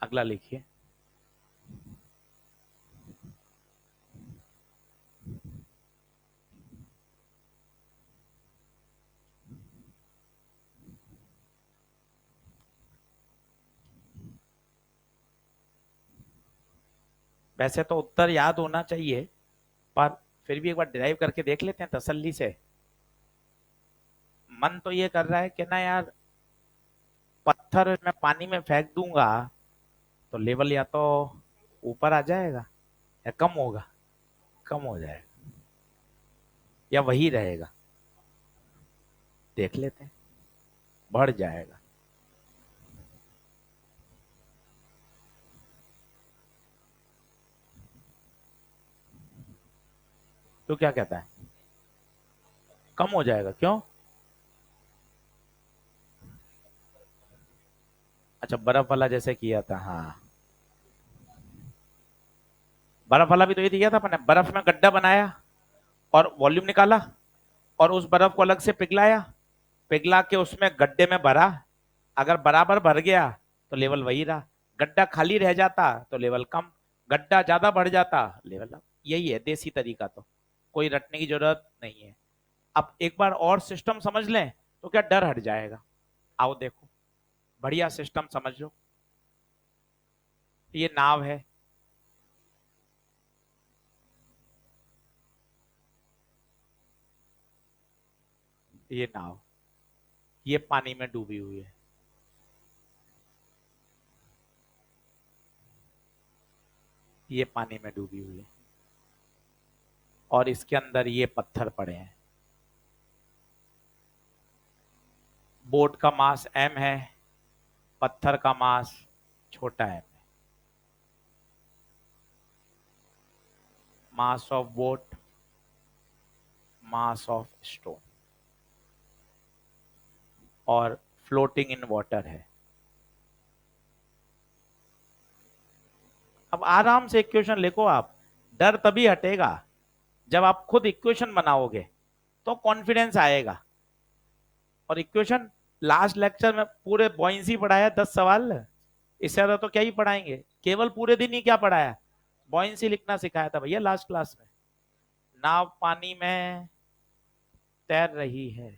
अगला लिखिए। वैसे तो उत्तर याद होना चाहिए, पर फिर भी एक बार डिराइव करके देख लेते हैं तसल्ली से। मन तो ये कर रहा है कि ना यार, पत्थर मैं पानी में फेंक दूंगा तो लेवल या तो ऊपर आ जाएगा या कम होगा, कम हो जाएगा या वही रहेगा। देख लेते हैं, बढ़ जाएगा। तो क्या कहता है? कम हो जाएगा, क्यों? अच्छा, बर्फ वाला जैसे किया था, हाँ। बर्फ वाला भी तो ये किया था अपन ने, बर्फ में गड्ढा बनाया और वॉल्यूम निकाला, और उस बर्फ को अलग से पिघलाया, पिघला के उसमें गड्ढे में भरा। अगर बराबर भर गया तो लेवल वही रहा, गड्ढा खाली रह जाता तो लेवल कम, गड्ढा ज्यादा बढ़ जाता लेवल अप। यही है देसी तरीका, तो कोई रटने की जरूरत नहीं है। अब एक बार और सिस्टम समझ लें तो क्या डर हट जाएगा। आओ देखो, बढ़िया सिस्टम समझ लो। ये नाव है, ये नाव, ये पानी में डूबी हुई है, ये पानी में डूबी हुई है, और इसके अंदर ये पत्थर पड़े हैं। बोट का मास m है, पत्थर का मास छोटा है। Mass of boat, mass of stone, और फ्लोटिंग इन वाटर है। अब आराम से इक्वेशन लिखो आप। डर तभी हटेगा जब आप खुद इक्वेशन बनाओगे, तो कॉन्फिडेंस आएगा। और इक्वेशन लास्ट लेक्चर में पूरे बॉइंसी पढ़ाया, 10 सवाल। इससे ज्यादा तो क्या ही पढ़ाएंगे, केवल पूरे दिन ही क्या पढ़ाया, बॉइंसी लिखना सिखाया था भैया लास्ट क्लास में। नाव पानी में तैर रही है।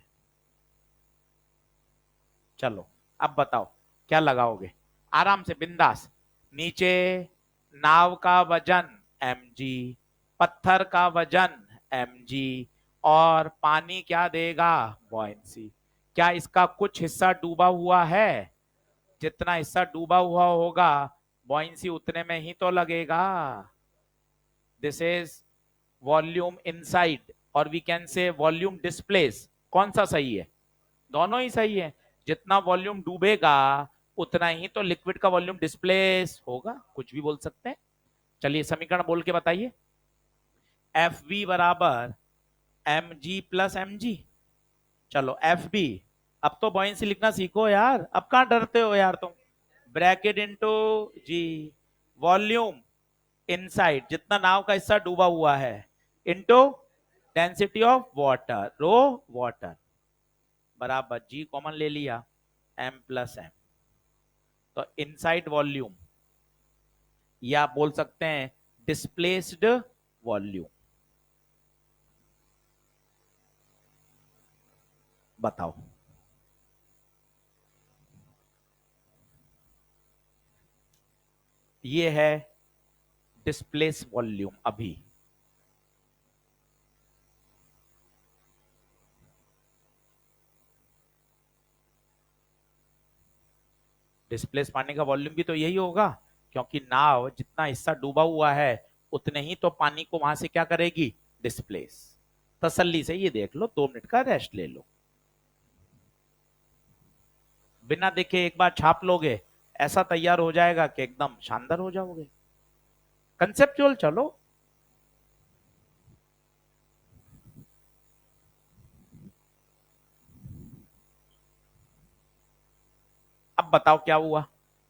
चलो, अब बताओ क्या लगाओगे, आराम से बिंदास। नीचे नाव का वजन mg, पत्थर का वजन mg, और पानी क्या देगा, बॉयंसी। क्या इसका कुछ हिस्सा डूबा हुआ है? जितना हिस्सा डूबा हुआ होगा, बॉयंसी उतने में ही तो लगेगा। दिस इज वॉल्यूम इनसाइड, और we can say volume displace. कौन सा सही है? दोनों ही सही है। जितना वॉल्यूम डूबेगा उतना ही तो लिक्विड का वॉल्यूम डिस्प्लेस होगा, कुछ भी बोल सकते हैं। चलिए समीकरण बोल के बताइए। एफ बी बराबर M G plus M G. चलो एफ बी, अब तो बॉयंसी लिखना सीखो यार, अब कहां डरते हो यार तुम। Bracket into G, volume inside, जितना नाव का हिस्सा डूबा हुआ है, into density of water, rho water, बराबर जी कॉमन ले लिया, एम प्लस एम। तो इनसाइड वॉल्यूम, या बोल सकते हैं डिस्प्लेस्ड वॉल्यूम। बताओ, ये है डिस्प्लेस वॉल्यूम। अभी डिस्प्लेस पानी का वॉल्यूम भी तो यही होगा, क्योंकि नाव जितना हिस्सा डूबा हुआ है उतने ही तो पानी को वहां से क्या करेगी, डिस्प्लेस। तसल्ली से ये देख लो, 2 मिनट का रेस्ट ले लो, बिना देखे एक बार छाप लोगे, ऐसा तैयार हो जाएगा कि एकदम शानदार हो जाओगे। कंसेप्चुअल चलो। अब बताओ क्या हुआ,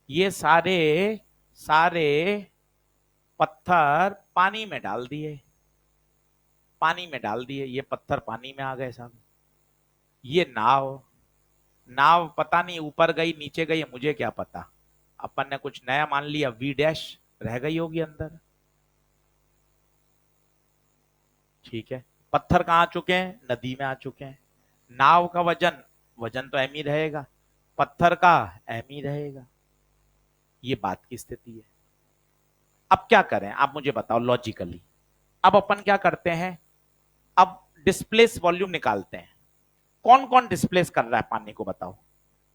ये सारे सारे पत्थर पानी में डाल दिए, पानी में डाल दिए, ये पत्थर पानी में आ गए साहब। ये नाव, नाव पता नहीं ऊपर गई नीचे गई, मुझे क्या पता। अपन ने कुछ नया मान लिया, वी डैश रह गई होगी अंदर। ठीक है, पत्थर कहाँ आ चुके हैं, नदी में आ चुके हैं। नाव का वजन, वजन तो एम ही रहेगा, पत्थर का एम ही रहेगा। ये बात की स्थिति है। अब क्या करें आप मुझे बताओ लॉजिकली। अब अपन क्या करते हैं, अब डिस्प्लेस वॉल्यूम निकालते हैं। कौन कौन डिस्प्लेस कर रहा है पानी को बताओ।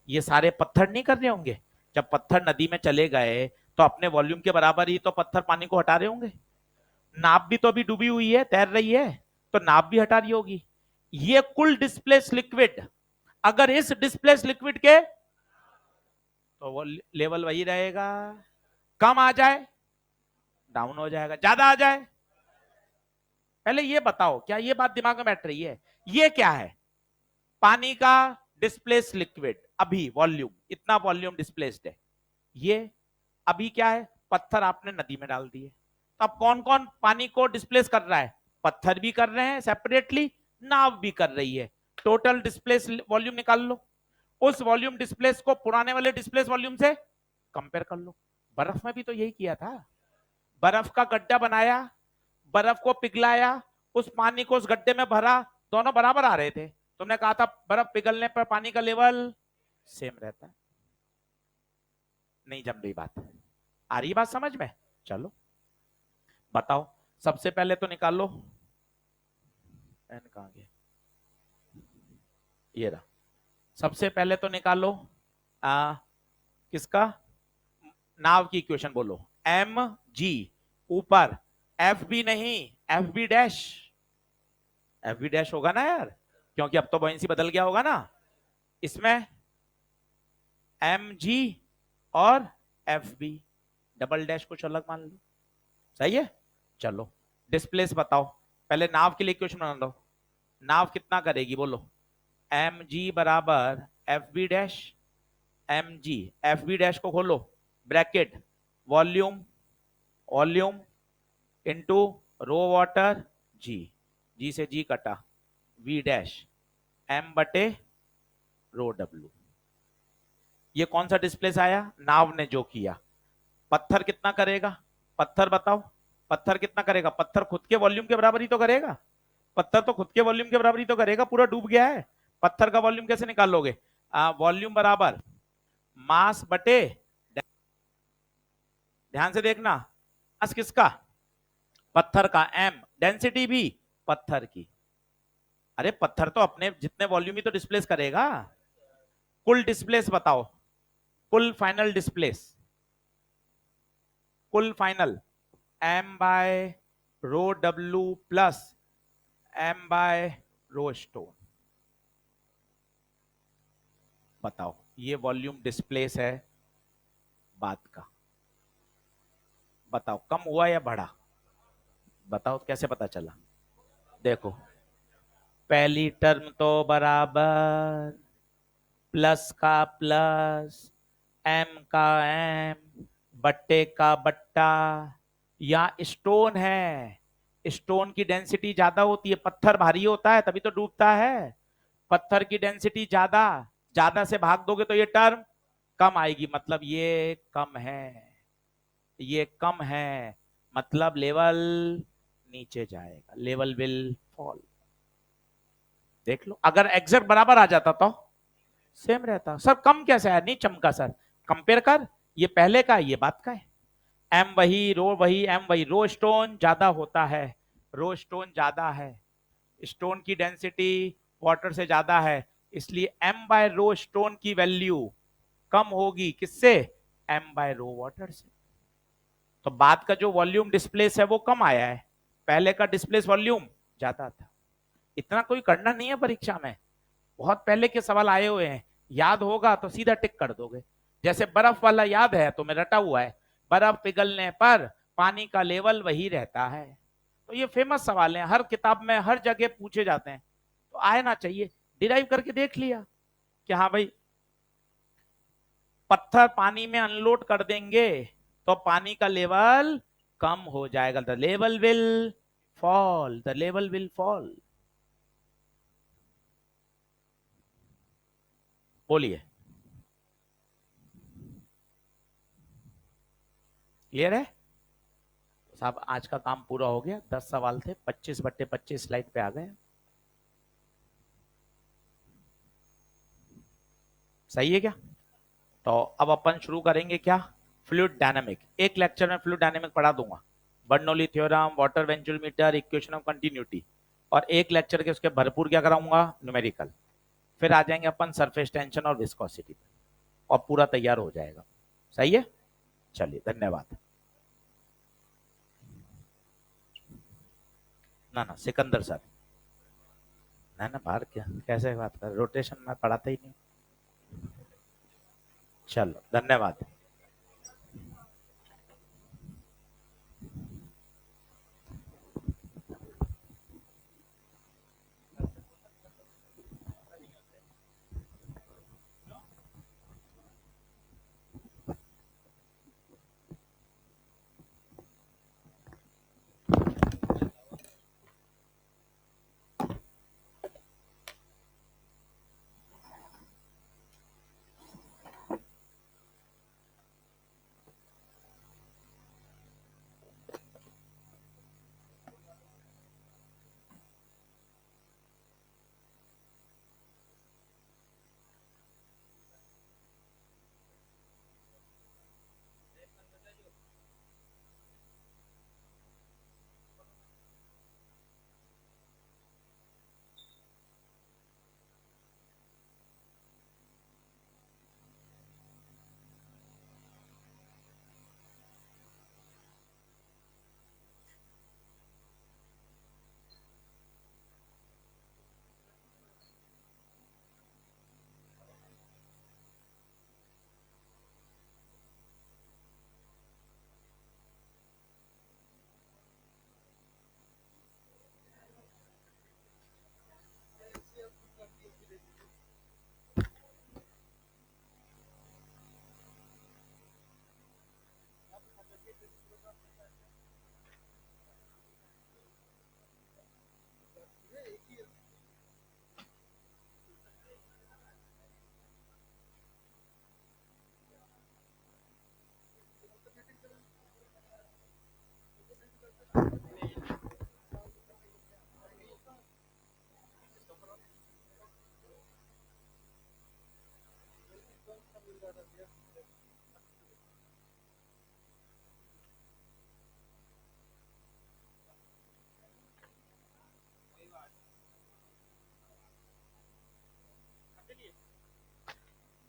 ये सारे पत्थर नहीं कर रहे होंगे। जब पत्थर नदी में चले गए तो अपने वॉल्यूम के बराबर ही तो पत्थर पानी को हटा रहे होंगे। नाव भी तो अभी डूबी हुई है, तैर रही है, तो नाव भी हटा रही होगी। ये कुल डिस्प्लेस लिक्विड, अगर इस डिस्प्लेस लिक्विड के तो वो लेवल वही रहेगा। कम आ जाए डाउन हो जाएगा, ज्यादा आ जाए। पहले ये बताओ क्या ये बात दिमाग में बैठ रही है। ये क्या है, पानी का डिस्प्लेस लिक्विड, अभी वॉल्यूम, इतना वॉल्यूम डिस्प्लेस्ड है। ये अभी क्या है, पत्थर आपने नदी में डाल दिए। तो अब कौन कौन पानी को डिस्प्लेस कर रहा है, पत्थर भी कर रहे हैं सेपरेटली, नाव भी कर रही है। टोटल डिस्प्लेस वॉल्यूम निकाल लो। उस वॉल्यूम डिस्प्लेस को पुराने वाले डिस्प्लेस वॉल्यूम से कंपेयर कर लो। बर्फ में भी तो यही किया था, बर्फ का गड्ढा बनाया, बर्फ को पिघलाया, उस पानी को उस गड्ढे में भरा, दोनों बराबर आ रहे थे। तुमने कहा था बर्फ पिघलने पर पानी का लेवल सेम रहता है। नहीं जम रही बात, आ रही बात समझ में। चलो बताओ, सबसे पहले तो निकालो, एन कहां गया, ये रहा। सबसे पहले तो निकालो किसका, नाव की इक्वेशन बोलो। एम जी ऊपर, एफ बी नहीं, F B dash, F B dash होगा ना यार, क्योंकि अब तो बॉयंसी बदल गया होगा ना। इसमें एम जी और एफ बी, डबल डैश कुछ अलग मान लो। सही है। चलो डिस्प्लेस बताओ, पहले नाव के लिए इक्वेशन बना लो। नाव कितना करेगी बोलो, एम जी बराबर F B dash, M G F B dash को खोलो bracket, volume, volume into rho water, G, G से जी कटा, वी डैश एम बटे रो डब्ल्यू। ये कौन सा डिस्प्लेस आया, नाव ने जो किया। पत्थर कितना करेगा, पत्थर बताओ, पत्थर कितना करेगा, पत्थर खुद के वॉल्यूम के बराबर ही तो करेगा। पत्थर तो खुद के वॉल्यूम के बराबर ही तो करेगा, पूरा डूब गया है। पत्थर का वॉल्यूम कैसे निकालोगे, वॉल्यूम बराबर मास बटे, ध्यान से देखना, मास किसका, पत्थर का, एम डेंसिटी भी पत्थर की। अरे पत्थर तो अपने जितने वॉल्यूम ही तो डिस्प्लेस करेगा। कुल डिस्प्लेस बताओ, कुल फाइनल डिस्प्लेस, कुल फाइनल एम बाय रो डब्ल्यू प्लस एम बाय रो स्टोन। बताओ ये वॉल्यूम डिस्प्लेस है बात का, बताओ कम हुआ या बढ़ा, बताओ कैसे पता चला। देखो पहली टर्म तो बराबर, प्लस का प्लस, एम का एम, बट्टे का बट्टा। या स्टोन है, स्टोन की डेंसिटी ज्यादा होती है, पत्थर भारी होता है तभी तो डूबता है। पत्थर की डेंसिटी ज्यादा, ज्यादा से भाग दोगे तो ये टर्म कम आएगी, मतलब ये कम है, ये कम है, मतलब लेवल नीचे जाएगा, लेवल विल फॉल। देख लो अगर एग्जैक्ट बराबर आ जाता तो सेम रहता। सर कम कैसे है, नहीं चमका सर, कंपेयर कर, ये पहले का ये बात का है। एम वही रो वही, एम वही, रो स्टोन ज्यादा होता है, रो स्टोन ज्यादा है, स्टोन की डेंसिटी वाटर से ज्यादा है, इसलिए एम बाय रो स्टोन की वैल्यू कम होगी किससे, एम बाय रो वाटर से। तो बाद का जो वॉल्यूम डिस्प्लेस है वो कम आया है, पहले का डिस्प्लेस वॉल्यूम ज्यादा था। इतना कोई करना नहीं है परीक्षा में, बहुत पहले के सवाल आए हुए हैं, याद होगा तो सीधा टिक कर दोगे। जैसे बर्फ वाला याद है तो मैं रटा हुआ है, बर्फ पिघलने पर पानी का लेवल वही रहता है। तो ये फेमस सवाल है, हर किताब में हर जगह पूछे जाते हैं, तो आना चाहिए। डिराइव करके देख लिया कि हाँ भाई पत्थर पानी में अनलोड कर देंगे तो पानी का लेवल कम हो जाएगा, the level will fall, the level will fall. बोलिए। क्लियर है साहब? आज का काम पूरा हो गया, 10 सवाल थे, 25/25 स्लाइड पे आ गए। सही है क्या? तो अब अपन शुरू करेंगे क्या, फ्लूइड डायनामिक। एक लेक्चर में फ्लूइड डायनामिक पढ़ा दूंगा, Bernoulli theorem, water venturimeter, equation of continuity, और एक लेक्चर के उसके भरपूर क्या कराऊंगा, न्यूमेरिकल। फिर आ जाएंगे अपन सरफेस टेंशन और विस्कोसिटी पे, और पूरा तैयार हो जाएगा। सही है, चलिए धन्यवाद। ना ना सिकंदर सर, ना ना बाहर क्या, कैसे बात कर, रोटेशन में पढ़ाता ही नहीं। चलो धन्यवाद।